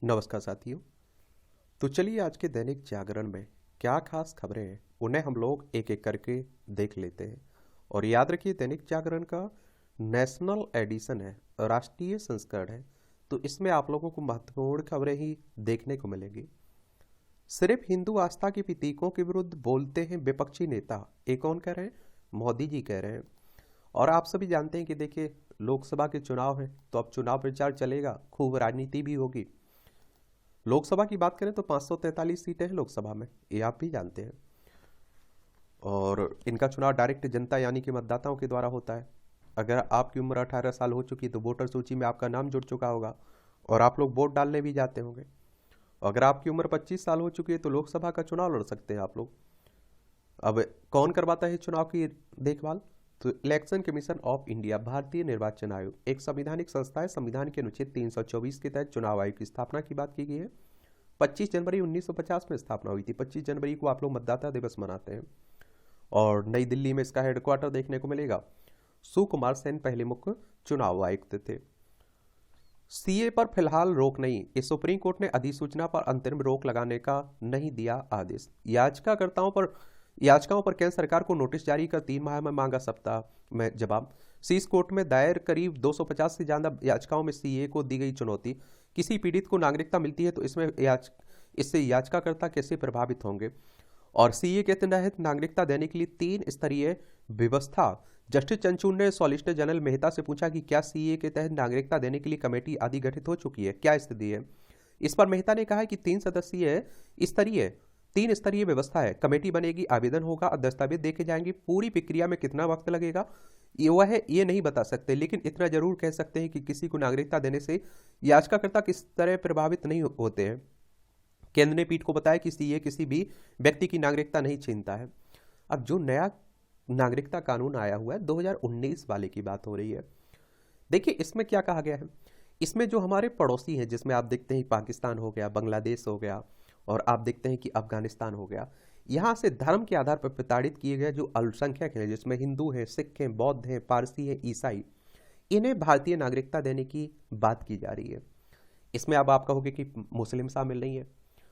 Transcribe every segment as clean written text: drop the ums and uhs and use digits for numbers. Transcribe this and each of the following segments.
नमस्कार साथियों। तो चलिए आज के दैनिक जागरण में क्या खास खबरें हैं उन्हें हम लोग एक एक करके देख लेते हैं। और याद रखिए दैनिक जागरण का नेशनल एडिशन है, राष्ट्रीय संस्करण है, तो इसमें आप लोगों को महत्वपूर्ण खबरें ही देखने को मिलेंगी। सिर्फ हिंदू आस्था के प्रतीकों के विरुद्ध बोलते हैं विपक्षी नेता, ये कौन कह रहे हैं? मोदी जी कह रहे हैं। और आप सभी जानते हैं कि देखिए लोकसभा के चुनाव हैं, तो अब चुनाव प्रचार चलेगा, खूब राजनीति भी होगी। लोकसभा की बात करें तो 543 सीटें हैं लोकसभा में, ये आप भी जानते हैं। और इनका चुनाव डायरेक्ट जनता यानी कि मतदाताओं के द्वारा होता है। अगर आपकी उम्र 18 साल हो चुकी है तो वोटर सूची में आपका नाम जुड़ चुका होगा और आप लोग वोट डालने भी जाते होंगे। अगर आपकी उम्र 25 साल हो चुकी है तो लोकसभा का चुनाव लड़ सकते हैं आप लोग। अब कौन करवाता है चुनाव की देखभाल? तो इलेक्शन कमीशन ऑफ इंडिया, भारतीय निर्वाचन आयोग, एक संवैधानिक संस्था है। संविधान के अनुच्छेद 324 के तहत चुनाव आयोग की स्थापना की बात की गई है। 25 जनवरी 1950 में स्थापना हुई थी। 25 जनवरी को आप लोग मतदाता दिवस मनाते हैं। और नई दिल्ली में इसका हेडक्वार्टर देखने को मिलेगा। सुकुमार सेन पहले मुख्य चुनाव आयुक्त थे। सीए पर फिलहाल रोक नहीं, इस सुप्रीम कोर्ट ने अधिसूचना पर अंतरिम रोक लगाने का नहीं दिया आदेश। याचिकाओं पर केंद्र सरकार को नोटिस जारी कर 3 माह में मांगा सप्ताह में जवाब। शीर्ष कोर्ट में दायर करीब 250 से ज्यादा याचिकाओं में सीए को दी गई चुनौती। किसी पीड़ित को नागरिकता मिलती है तो इससे याचिकाकर्ता कैसे प्रभावित होंगे? और सीए के तहत नागरिकता देने के लिए 3 स्तरीय व्यवस्था। जस्टिस चंद्रचूड़ ने सॉलिसिटर जनरल मेहता से पूछा कि क्या सीए के तहत नागरिकता देने के लिए कमेटी आदि गठित हो चुकी है, क्या स्थिति है? इस पर मेहता ने कहा कि 3 स्तरीय व्यवस्था है, कमेटी बनेगी, आवेदन होगा और दस्तावेज देखे जाएंगे। पूरी प्रक्रिया में कितना वक्त लगेगा ये नहीं बता सकते, लेकिन इतना जरूर कह सकते हैं कि किसी को नागरिकता देने से याचिकाकर्ता किस तरह प्रभावित नहीं होते हैं। केंद्र ने पीठ को बताया कि सीए किसी भी व्यक्ति की नागरिकता नहीं छीनता है। अब जो नया नागरिकता कानून आया हुआ है 2019 वाले की बात हो रही है। देखिए इसमें क्या कहा गया है। इसमें जो हमारे पड़ोसी हैं, जिसमें आप देखते हैं पाकिस्तान हो गया, बांग्लादेश हो गया, और आप देखते हैं कि अफगानिस्तान हो गया, यहाँ से धर्म के आधार पर प्रताड़ित किए गए जो अल्पसंख्यक हैं, जिसमें हिंदू हैं, सिख हैं, बौद्ध हैं, पारसी हैं, ईसाई, इन्हें भारतीय नागरिकता देने की बात की जा रही है। इसमें अब आप कहोगे कि मुस्लिम शामिल नहीं है,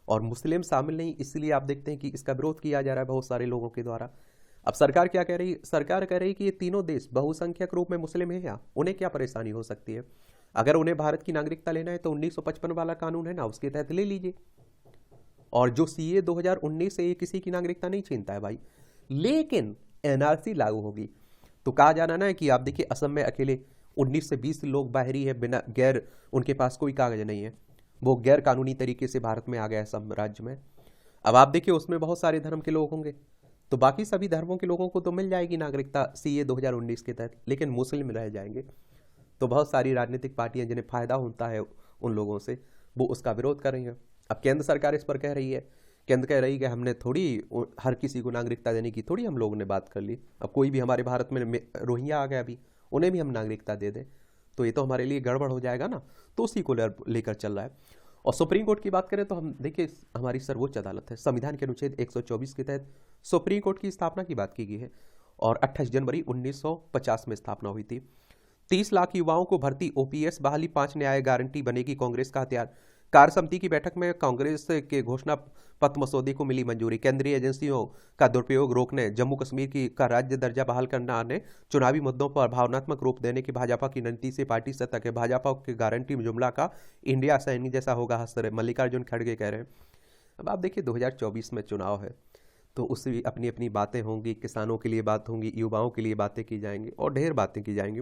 और मुस्लिम शामिल नहीं इसलिए आप देखते हैं कि इसका विरोध किया जा रहा है बहुत सारे लोगों के द्वारा। अब सरकार क्या कह रही है? सरकार कह रही है कि ये तीनों देश बहुसंख्यक रूप में मुस्लिम है, या उन्हें क्या परेशानी हो सकती है? अगर उन्हें भारत की नागरिकता लेना है तो 1955 वाला कानून है ना, उसके तहत ले लीजिए। और जो सीए 2019 से ये किसी की नागरिकता नहीं छीनता है भाई, लेकिन एनआरसी लागू होगी तो कहा जाना ना कि आप देखिए असम में अकेले 19 से 20 लोग बाहरी है, बिना गैर, उनके पास कोई कागज नहीं है, वो गैर कानूनी तरीके से भारत में आ गया है असम राज्य में। अब आप देखिए उसमें बहुत सारे धर्म के लोग होंगे, तो बाकी सभी धर्मों के लोगों को तो मिल जाएगी नागरिकता सीए 2019 के तहत, लेकिन मुस्लिम रह जाएंगे। तो बहुत सारी राजनीतिक पार्टियां जिन्हें फायदा होता है उन लोगों से, वो उसका विरोध कर रही हैं। अब केंद्र सरकार इस पर कह रही है, केंद्र कह रही है कि हमने थोड़ी हर किसी को नागरिकता देने की थोड़ी हम लोगों ने बात कर ली। अब कोई भी हमारे भारत में रोहिंग्या आ गया अभी, उन्हें भी हम नागरिकता दे दें तो ये तो हमारे लिए गड़बड़ हो जाएगा ना। तो उसी को लेकर चल रहा है। और सुप्रीम कोर्ट की बात करें तो हम देखिए हमारी सर्वोच्च अदालत है, संविधान के अनुच्छेद 124 के तहत सुप्रीम कोर्ट की स्थापना की बात की गई है और 28 जनवरी 1950 में स्थापना हुई थी। 30 लाख युवाओं को भर्ती, ओपीएस बहाली, 5 न्याय गारंटी बनेगी कांग्रेस का हथियार। कार्य समिति की बैठक में कांग्रेस के घोषणा पत्र मसौदे को मिली मंजूरी। केंद्रीय एजेंसियों का दुरुपयोग रोकने, जम्मू कश्मीर की का राज्य दर्जा बहाल करना ने चुनावी मुद्दों पर भावनात्मक रूप देने की भाजपा की रणनीति से पार्टी सतर्क है। भाजपा के गारंटी जुमला का इंडिया सैनिक जैसा होगा हस्तर, मल्लिकार्जुन खड़गे कह रहे हैं। अब आप देखिए 2024 में चुनाव है तो उससे अपनी अपनी बातें होंगी, किसानों के लिए बात होंगी, युवाओं के लिए बातें की जाएंगी और ढेर बातें की जाएंगी।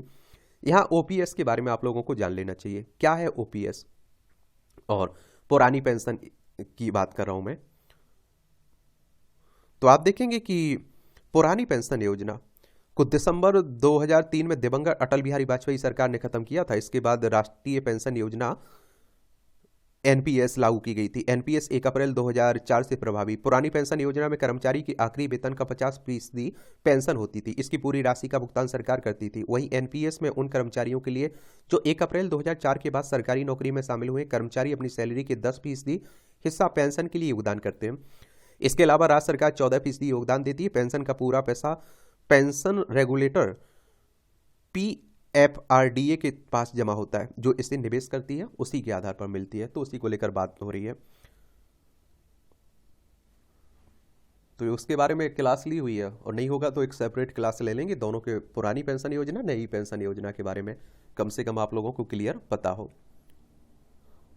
यहाँ ओपीएस के बारे में आप लोगों को जान लेना चाहिए, क्या है ओपीएस। और पुरानी पेंशन की बात कर रहा हूं मैं, तो आप देखेंगे कि पुरानी पेंशन योजना को दिसंबर 2003 में दिवंगत अटल बिहारी वाजपेयी सरकार ने खत्म किया था। इसके बाद राष्ट्रीय पेंशन योजना एनपीएस लागू की गई थी। एनपीएस 1 अप्रैल 2004 से प्रभावी। पुरानी पेंशन योजना में कर्मचारी की आखिरी वेतन का 50% पेंशन होती थी, इसकी पूरी राशि का भुगतान सरकार करती थी। वहीं एनपीएस में उन कर्मचारियों के लिए जो 1 अप्रैल 2004 के बाद सरकारी नौकरी में शामिल हुए, कर्मचारी अपनी सैलरी के 10% हिस्सा पेंशन के लिए योगदान करते हैं। इसके अलावा राज्य सरकार 14% योगदान देती है। पेंशन का पूरा पैसा पेंशन रेगुलेटर FRDA के पास जमा होता है, जो इसे निवेश करती है उसी के आधार पर मिलती है, तो उसी को लेकर बात हो रही है। तो उसके बारे में क्लास ली हुई है, और नहीं होगा तो एक सेपरेट क्लास ले लेंगे दोनों के, पुरानी पेंशन योजना नई पेंशन योजना के बारे में, कम से कम आप लोगों को क्लियर पता हो।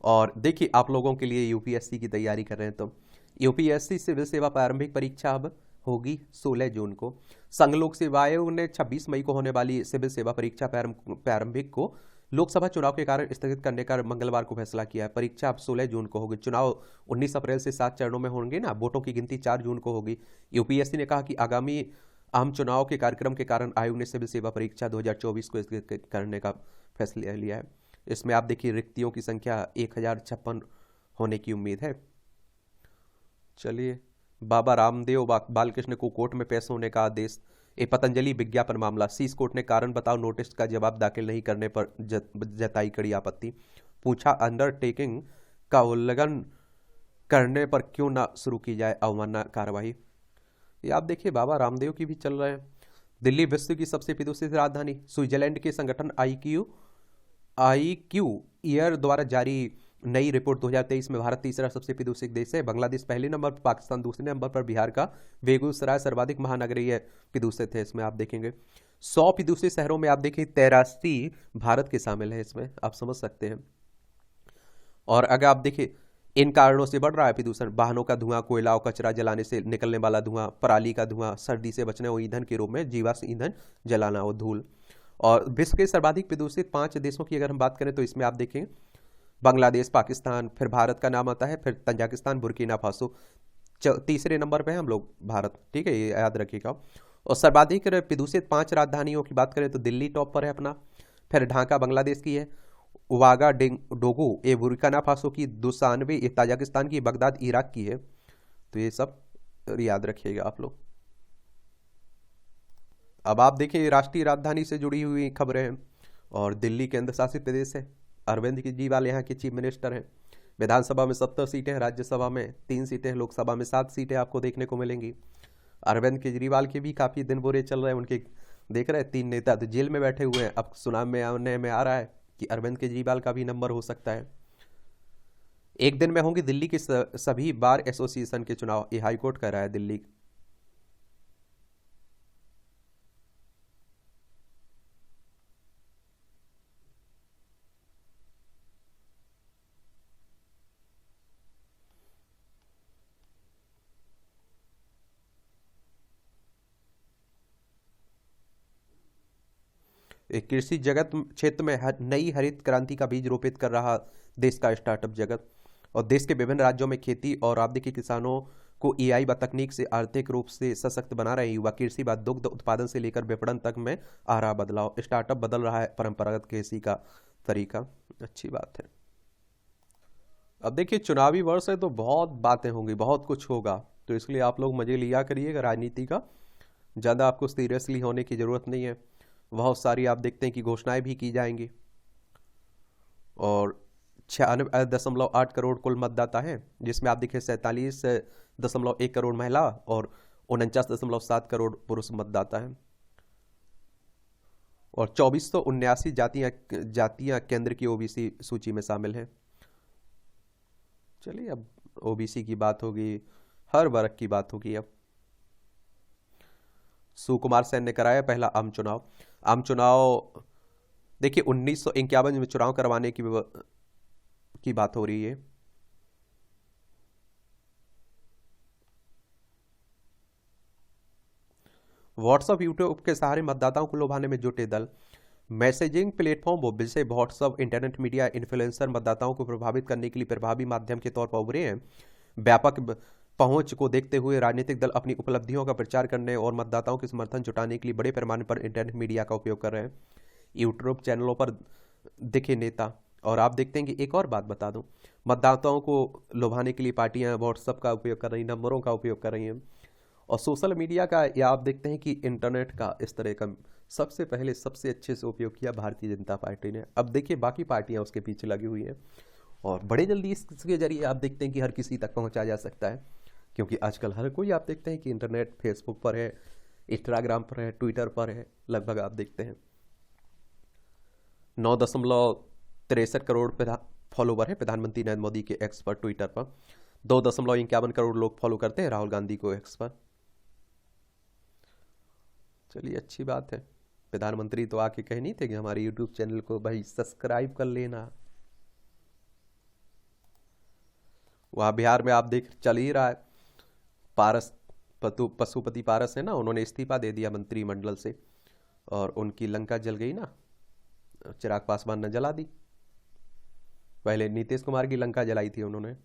और देखिए, आप लोगों के लिए यूपीएससी की तैयारी कर रहे हैं तो यूपीएससी सिविल सेवा प्रारंभिक परीक्षा अब होगी 16 जून को। संघ लोक सेवा आयोग ने 26 मई को होने वाली सिविल सेवा परीक्षा प्रारंभिक को लोकसभा चुनाव के कारण स्थगित करने का मंगलवार को फैसला किया है। परीक्षा अब 16 जून को होगी। चुनाव 19 अप्रैल से 7 चरणों में होंगे ना, वोटों की गिनती 4 जून को होगी। यूपीएससी ने कहा कि आगामी आम चुनाव के कार्यक्रम के कारण आयोग ने सिविल सेवा परीक्षा 2024 को स्थगित करने का फैसला लिया है। इसमें आप देखिए, रिक्तियों की संख्या 1056 होने की उम्मीद है। चलिए, बाबा रामदेव बालकृष्ण को कोर्ट में पेश होने का आदेश। पतंजलि विज्ञापन मामला, शीर्ष कोर्ट ने कारण बताओ नोटिस का जवाब दाखिल नहीं करने पर जताई कड़ी आपत्ति। पूछा, अंडरटेकिंग का उल्लंघन करने पर क्यों ना शुरू की जाए अवमानना कार्रवाई। ये आप देखिए, बाबा रामदेव की भी चल रहे हैं। दिल्ली विश्व की सबसे प्रदूषित राजधानी, स्विट्जरलैंड के संगठन IQ ईयर द्वारा जारी नई रिपोर्ट 2023 में भारत तीसरा सबसे प्रदूषित देश है। बांग्लादेश पहले नंबर पर, पाकिस्तान दूसरे नंबर पर, बिहार का बेगूसराय सर्वाधिक महानगरीय प्रदूषित है। इसमें आप देखेंगे 100 प्रदूषित शहरों में आप देखें 83 भारत के शामिल है। इसमें आप समझ सकते हैं। और अगर आप देखिए, इन कारणों से बढ़ रहा है प्रदूषण। वाहनों का धुआं, कोयला और कचरा जलाने से निकलने वाला धुआं, पराली का धुआं, सर्दी से बचने और ईंधन के रूप में जीवाश्म ईंधन जलाना और धूल। और विश्व के सर्वाधिक प्रदूषित 5 देशों की अगर हम बात करें तो इसमें आप देखें बांग्लादेश, पाकिस्तान, फिर भारत का नाम आता है, फिर तंजाकिस्तान, बुर्किना फासो, तीसरे नंबर पे है हम लोग, भारत। ठीक है, ये याद रखिएगा। और सर्वाधिक प्रदूषित 5 राजधानियों की बात करें तो दिल्ली टॉप पर है अपना, फिर ढाका बांग्लादेश की है, उवागा डोगो ये बुर्किना फासो की, 92 ये ताजिकिस्तान की, बगदाद इराक की है। तो ये सब याद रखिएगा आप लोग। अब आप देखिए, राष्ट्रीय राजधानी से जुड़ी हुई खबरें हैं, और दिल्ली केंद्र शासित प्रदेश है। अरविंद केजरीवाल यहाँ के चीफ मिनिस्टर हैं। विधानसभा में 70 सीटें हैं, राज्यसभा में 3 सीटें हैं, लोकसभा में 7 सीटें आपको देखने को मिलेंगी। अरविंद केजरीवाल के भी काफ़ी दिन बुरे चल रहे हैं। उनके देख रहे हैं 3 नेता तो जेल में बैठे हुए हैं। अब सुनाम में आने में आ रहा है कि अरविंद केजरीवाल का भी नंबर हो सकता है। एक दिन में होंगे दिल्ली के सभी बार एसोसिएशन के चुनाव, ये हाईकोर्ट कह रहा है दिल्ली। एक कृषि जगत क्षेत्र में नई हरित क्रांति का बीज रोपित कर रहा देश का स्टार्टअप जगत। और देश के विभिन्न राज्यों में खेती और आप देखिए किसानों को AI व तकनीक से आर्थिक रूप से सशक्त बना रहे युवा। कृषि व दुग्ध उत्पादन से लेकर विपणन तक में आ रहा बदलाव। स्टार्टअप बदल रहा है परंपरागत कृषि का तरीका। अच्छी बात है। अब देखिए, चुनावी वर्ष है तो बहुत बातें होंगी, बहुत कुछ होगा, तो इसलिए आप लोग मजे लिया करिएगा राजनीति का। ज़्यादा आपको सीरियसली होने की ज़रूरत नहीं है। बहुत सारी आप देखते हैं कि घोषणाएं भी की जाएंगी। और 96.8 करोड़ कुल मतदाता हैं, जिसमें आप देखिए 47.1 करोड़ महिला और 49.7 करोड़ पुरुष मतदाता हैं। और 2479 जातियां केंद्र की OBC सूची में शामिल हैं। चलिए, अब OBC की बात होगी, हर वर्ग की बात होगी। अब सुकुमार सेन ने कराया पहला आम चुनाव। आम चुनाव देखिए 1951 में चुनाव करवाने की बात हो रही है। व्हाट्सएप, यूट्यूब के सहारे मतदाताओं को लुभाने में जुटे दल। मैसेजिंग प्लेटफॉर्म जैसे व्हाट्सएप, इंटरनेट मीडिया इन्फ्लुएंसर मतदाताओं को प्रभावित करने के लिए प्रभावी माध्यम के तौर पर उभरे हैं। व्यापक पहुंच को देखते हुए राजनीतिक दल अपनी उपलब्धियों का प्रचार करने और मतदाताओं के समर्थन जुटाने के लिए बड़े पैमाने पर इंटरनेट मीडिया का उपयोग कर रहे हैं। यूट्यूब चैनलों पर दिखे नेता। और आप देखते हैं कि एक और बात बता दूं, मतदाताओं को लुभाने के लिए पार्टियां व्हाट्सएप का उपयोग कर रही हैं, नंबरों का उपयोग कर रही हैं। और सोशल मीडिया का, या आप देखते हैं कि इंटरनेट का इस तरह का सबसे पहले सबसे अच्छे से उपयोग किया भारतीय जनता पार्टी ने। अब देखिए बाकी पार्टियां उसके पीछे लगी हुई हैं, और बड़े जल्दी इसके जरिए आप देखते हैं कि हर किसी तक पहुंचा जा सकता है। क्योंकि आजकल हर कोई आप देखते हैं कि इंटरनेट, फेसबुक पर है, इंस्टाग्राम पर है, ट्विटर पर है, लगभग आप देखते हैं। 9.63 करोड़ फॉलोवर है प्रधानमंत्री नरेंद्र मोदी के एक्स पर, ट्विटर पर। 2.51 करोड़ लोग फॉलो करते हैं राहुल गांधी को एक्स पर। चलिए अच्छी बात है। प्रधानमंत्री तो आके कह नहीं थे कि हमारे यूट्यूब चैनल को भाई सब्सक्राइब कर लेना। वहाँ बिहार में आप देख चल ही रहा है, पारस पशुपति पारस है ना, उन्होंने इस्तीफा दे दिया मंत्रिमंडल से और उनकी लंका जल गई ना, चिराग पासवान ने जला दी। पहले नीतीश कुमार की लंका जलाई थी उन्होंने।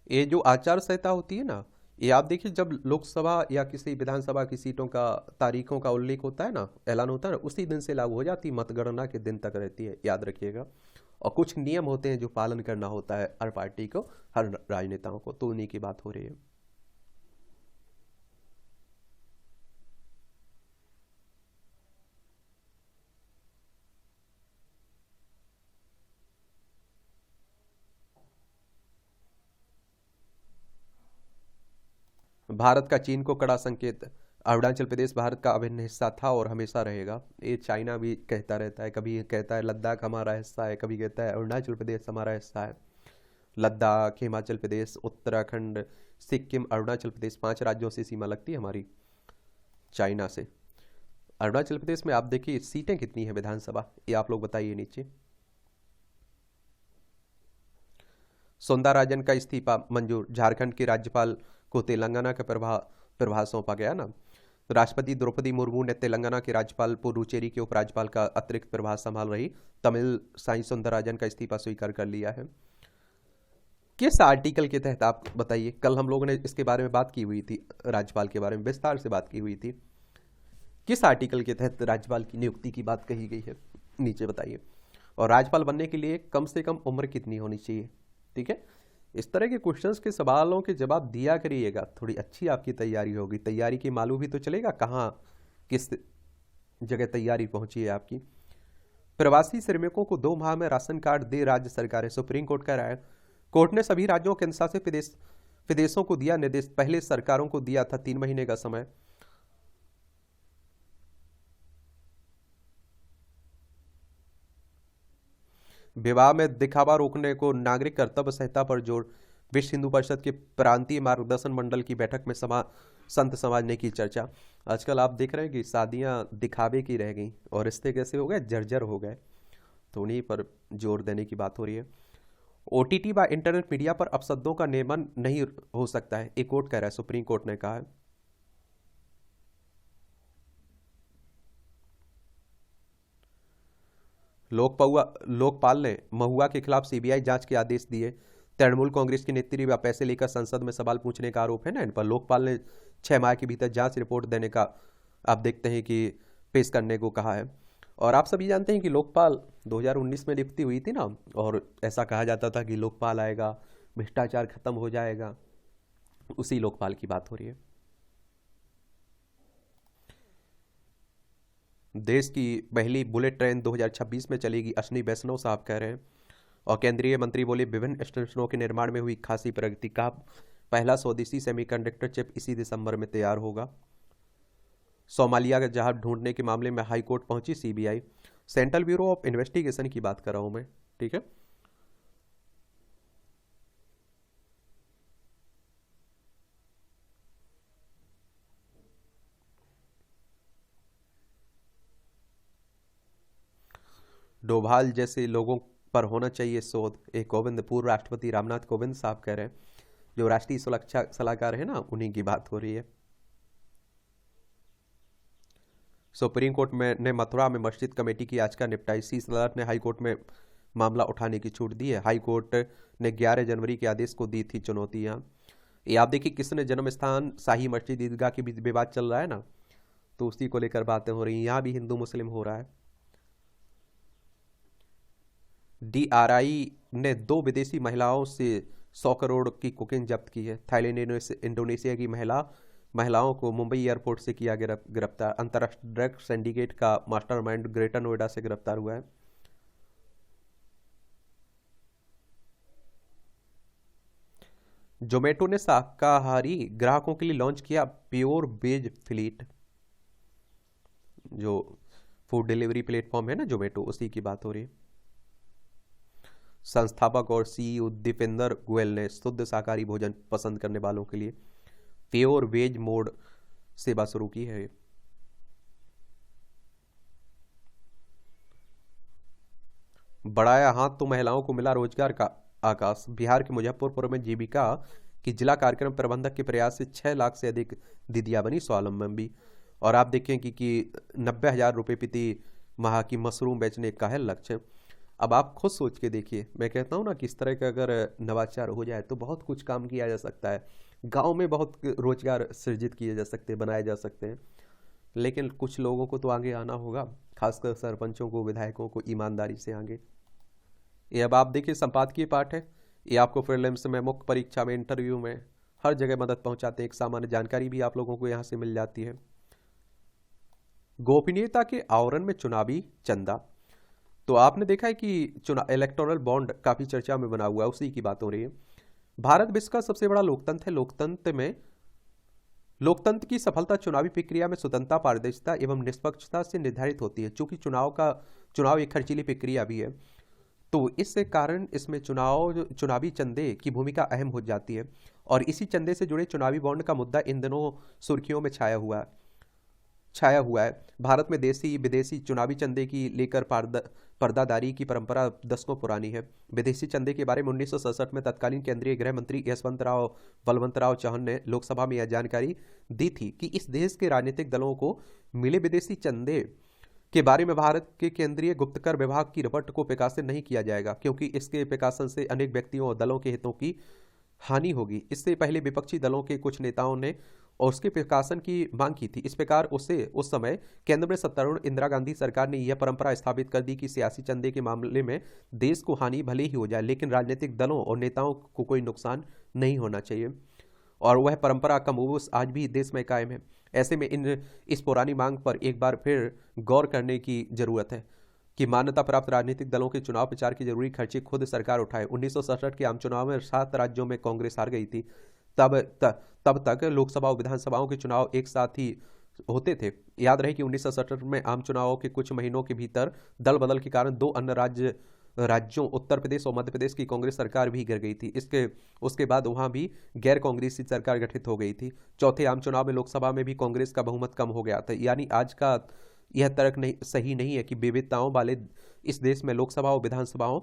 ये जो आचार संहिता होती है ना, ये आप देखिए जब लोकसभा या किसी विधानसभा की सीटों का तारीखों का उल्लेख होता है ना, ऐलान होता है ना, उसी दिन से लागू हो जाती है, मतगणना के दिन तक रहती है, याद रखिएगा। और कुछ नियम होते हैं जो पालन करना होता है हर पार्टी को, हर राजनेताओं को, तो उन्हीं की बात हो रही है। भारत का चीन को कड़ा संकेत, अरुणाचल प्रदेश भारत का अभिन्न हिस्सा था और हमेशा रहेगा। ये चाइना भी कहता रहता है, कभी कहता है लद्दाख हमारा हिस्सा है, कभी कहता है अरुणाचल प्रदेश हमारा हिस्सा है। लद्दाख, हिमाचल प्रदेश, उत्तराखंड, सिक्किम, अरुणाचल प्रदेश, 5 राज्यों से सीमा लगती है हमारी चाइना से। अरुणाचल प्रदेश में आप देखिए सीटें कितनी है विधानसभा, ये आप लोग बताइए नीचे। सौंदरराजन का इस्तीफा मंजूर, झारखंड के राज्यपाल को तेलंगाना का प्रभार सौंपा गया ना। राष्ट्रपति द्रौपदी मुर्मू ने तेलंगाना के राज्यपाल पुडुचेरी के उपराज्यपाल का अतिरिक्त प्रभार संभाल रही तमिल साई सौंदरराजन का इस्तीफा स्वीकार कर लिया है। किस आर्टिकल के तहत आप बताइए, कल हम लोगों ने इसके बारे में बात की हुई थी, राज्यपाल के बारे में विस्तार से बात की हुई थी। किस आर्टिकल के तहत राज्यपाल की नियुक्ति की बात कही गई है, नीचे बताइए। और राज्यपाल बनने के लिए कम से कम उम्र कितनी होनी चाहिए, ठीक है। इस तरह के क्वेश्चंस के सवालों के जवाब दिया करिएगा, थोड़ी अच्छी आपकी तैयारी होगी। तैयारी की मालूम भी तो चलेगा कहाँ किस जगह तैयारी पहुंची है आपकी। प्रवासी श्रमिकों को 2 माह में राशन कार्ड दे राज्य सरकारें, सुप्रीम कोर्ट का राय। कोर्ट ने सभी राज्यों के अनुसार से प्रदेशों को दिया निर्देश, पहले सरकारों को दिया था 3 महीने का समय। विवाह में दिखावा रोकने को नागरिक कर्तव्य संहिता पर जोर, विश्व हिंदू परिषद के प्रांतीय मार्गदर्शन मंडल की बैठक में संत समाज ने की चर्चा। आजकल आप देख रहे हैं कि शादियां दिखावे की रह गई और रिश्ते कैसे हो गए, जर्जर हो गए, तो उन्हीं पर जोर देने की बात हो रही है। ओटीटी व इंटरनेट मीडिया पर अपशब्दों का नियमन नहीं हो सकता है, एक कोर्ट कह रहा है, सुप्रीम कोर्ट ने कहा है। लोकपाल ने महुआ के खिलाफ सीबीआई जांच के आदेश दिए। तृणमूल कांग्रेस की नेत्री व पैसे लेकर संसद में सवाल पूछने का आरोप है ना इन पर। लोकपाल ने 6 माह के भीतर जांच रिपोर्ट देने का, आप देखते हैं कि पेश करने को कहा है। और आप सभी जानते हैं कि लोकपाल 2019 में नियुक्ति हुई थी ना, और ऐसा कहा जाता था कि लोकपाल आएगा, भ्रष्टाचार खत्म हो जाएगा, उसी लोकपाल की बात हो रही है। देश की पहली बुलेट ट्रेन 2026 में चलेगी, अश्विनी वैष्णव साहब कह रहे हैं। और केंद्रीय मंत्री बोले विभिन्न स्टेशनों के निर्माण में हुई खासी प्रगति का, पहला स्वदेशी सेमीकंडक्टर चिप इसी दिसंबर में तैयार होगा। सोमालिया का जहाज ढूंढने के मामले में हाईकोर्ट पहुंची CBI. Central bureau of investigation की बात कर रहा हूं मैं, ठीक है। डोभाल जैसे लोगों पर होना चाहिए शोध, एक कोविंद, पूर्व राष्ट्रपति रामनाथ कोविंद साहब कह रहे हैं, जो राष्ट्रीय सुरक्षा सलाहकार है ना, उन्हीं की बात हो रही है। सुप्रीम कोर्ट में ने मथुरा में मस्जिद कमेटी की याचिका निपटाई। शीर्ष अदालत ने हाईकोर्ट में मामला उठाने की छूट दी है। हाईकोर्ट ने 11 जनवरी के आदेश को दी थी चुनौती। यहाँ ये आप देखिए, किसने जन्म स्थान शाही मस्जिद ईदगाह के बीच विवाद चल रहा है ना, तो उसी को लेकर बातें हो रही हैं। यहाँ भी हिंदू मुस्लिम हो रहा है। डीआरआई ने 2 विदेशी महिलाओं से 100 करोड़ की कोकेन जब्त की है। थाईलैंड, इंडोनेशिया की महिलाओं को मुंबई एयरपोर्ट से किया गिरफ्तार। अंतर्राष्ट्रीय ड्रग सिंडिकेट का मास्टरमाइंड ग्रेटर नोएडा से गिरफ्तार हुआ है। जोमेटो ने शाकाहारी ग्राहकों के लिए लॉन्च किया प्योर वेज फ्लीट। जो फूड डिलीवरी प्लेटफॉर्म है ना जोमेटो, उसी की बात हो रही है। संस्थापक और सीईओ दीपेंद्र गोयल ने शुद्ध शाकाहारी भोजन पसंद करने वालों के लिए प्योर वेज मोड सेवा शुरू की है। बढ़ाया हाथ तो महिलाओं को मिला रोजगार का आकाश। बिहार के मुजफ्फरपुर में जीविका की जिला कार्यक्रम प्रबंधक के प्रयास से 6 लाख से अधिक दीदियां बनी स्वावलंबी। और आप देखें कि 90,000 रुपये प्रति माह की मशरूम बेचने का है लक्ष्य। अब आप खुद सोच के देखिए, मैं कहता हूँ ना कि इस तरह का अगर नवाचार हो जाए तो बहुत कुछ काम किया जा सकता है, गांव में बहुत रोजगार सृजित किए जा सकते हैं, बनाए जा सकते हैं। लेकिन कुछ लोगों को तो आगे आना होगा, खासकर सरपंचों को, विधायकों को ईमानदारी से आगे। ये अब आप देखिए संपादकीय पाठ है, ये आपको प्रीलिम्स में, मुख्य परीक्षा में, इंटरव्यू में हर जगह मदद पहुंचाते हैं। एक सामान्य जानकारी भी आप लोगों को यहाँ से मिल जाती है। गोपनीयता के आवरण में चुनावी चंदा। तो आपने देखा है कि चुनाव इलेक्टोरल बॉन्ड काफी चर्चा में बना हुआ है, उसी की बात हो रही है। भारत विश्व का सबसे बड़ा लोकतंत्र है। लोकतंत्र की सफलता चुनावी प्रक्रिया में स्वतंत्रता, पारदर्शिता एवं निष्पक्षता से निर्धारित होती है। चूंकि चुनाव एक खर्चीली प्रक्रिया भी है, तो इससे कारण इसमें चुनावी चंदे की भूमिका अहम हो जाती है। और इसी चंदे से जुड़े चुनावी बॉन्ड का मुद्दा इन दिनों सुर्खियों में छाया हुआ है। भारत में देसी विदेशी चुनावी चंदे की लेकर पर्दादारी की परंपरा दशकों पुरानी है। विदेशी चंदे के बारे में 1967 में तत्कालीन केंद्रीय गृह मंत्री यशवंतराव बलवंतराव चौहान ने लोकसभा में यह जानकारी दी थी कि इस देश के राजनीतिक दलों को मिले विदेशी चंदे के बारे में भारत के केंद्रीय गुप्तकर विभाग की रिपोर्ट को प्रकाशित नहीं किया जाएगा, क्योंकि इसके प्रकाशन से अनेक व्यक्तियों और दलों के हितों की हानि होगी। इससे पहले विपक्षी दलों के कुछ नेताओं ने और उसके प्रकाशन की मांग की थी। इस प्रकार उस समय केंद्र में सत्तारूढ़ इंदिरा गांधी सरकार ने यह परंपरा स्थापित कर दी कि सियासी चंदे के मामले में देश को हानि भले ही हो जाए, लेकिन राजनीतिक दलों और नेताओं को कोई नुकसान नहीं होना चाहिए। और वह परंपरा कमोबेश आज भी देश में कायम है। ऐसे में इस पुरानी मांग पर एक बार फिर गौर करने की जरूरत है कि मान्यता प्राप्त राजनीतिक दलों के चुनाव प्रचार के जरूरी खर्चे खुद सरकार उठाए। 1967 के आम चुनाव में 7 राज्यों में कांग्रेस हार गई थी। तब तक लोकसभा और विधानसभाओं के चुनाव एक साथ ही होते थे। याद रहे कि 1967 में आम चुनावों के कुछ महीनों के भीतर दल बदल के कारण 2 अन्य राज्यों उत्तर प्रदेश और मध्य प्रदेश की कांग्रेस सरकार भी गिर गई थी। उसके बाद वहां भी गैर कांग्रेसी सरकार गठित हो गई थी। चौथे आम चुनाव में लोकसभा में भी कांग्रेस का बहुमत कम हो गया था। यानी आज का यह तर्क सही नहीं है कि विविधताओं वाले इस देश में लोकसभा और विधानसभाओं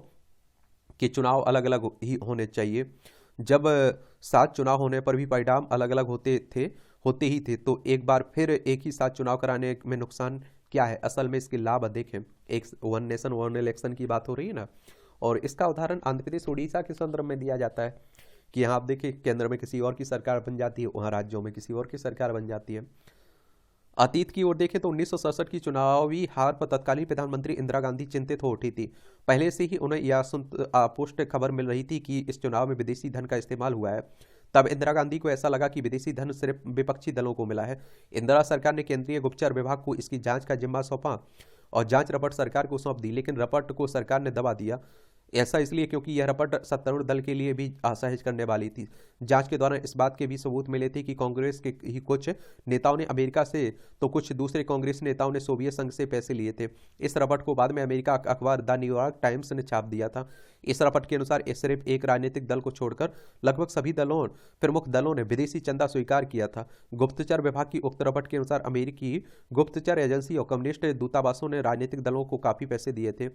के चुनाव अलग अलग ही होने चाहिए। जब 7 चुनाव होने पर भी परिणाम अलग अलग होते ही थे, तो एक बार फिर एक ही साथ चुनाव कराने में नुकसान क्या है? असल में इसके लाभ अधिक हैं। एक वन नेशन वन इलेक्शन की बात हो रही है ना, और इसका उदाहरण आंध्र प्रदेश, उड़ीसा के संदर्भ में दिया जाता है कि यहाँ आप देखिए केंद्र में किसी और की सरकार बन जाती है, वहाँ राज्यों में किसी और की सरकार बन जाती है। अतीत की ओर देखें तो 1967 की चुनावी हार पर तत्कालीन प्रधानमंत्री इंदिरा गांधी चिंतित हो उठी थी। पहले से ही उन्हें यह पुष्ट खबर मिल रही थी कि इस चुनाव में विदेशी धन का इस्तेमाल हुआ है। तब इंदिरा गांधी को ऐसा लगा कि विदेशी धन सिर्फ विपक्षी दलों को मिला है। इंदिरा सरकार ने केंद्रीय गुप्तचर विभाग को इसकी जांच का जिम्मा सौंपा और जांच रिपोर्ट सरकार को सौंप दी, लेकिन रिपोर्ट को सरकार ने दबा दिया। ऐसा इसलिए क्योंकि यह रिपोर्ट सत्तारूढ़ दल के लिए भी असहज करने वाली थी। जांच के दौरान इस बात के भी सबूत मिले थे कि कांग्रेस के ही कुछ नेताओं ने अमेरिका से तो कुछ दूसरे कांग्रेस नेताओं ने सोवियत संघ से पैसे लिए थे। इस रिपोर्ट को बाद में अमेरिका अखबार द न्यूयॉर्क टाइम्स ने छाप दिया था। इस रिपोर्ट के अनुसार सिर्फ एक राजनीतिक दल को छोड़कर लगभग सभी प्रमुख दलों ने विदेशी चंदा स्वीकार किया था। गुप्तचर विभाग की उक्त रिपोर्ट के अनुसार अमेरिकी गुप्तचर एजेंसी और कम्युनिस्ट दूतावासों ने राजनीतिक दलों को काफी पैसे दिए थे।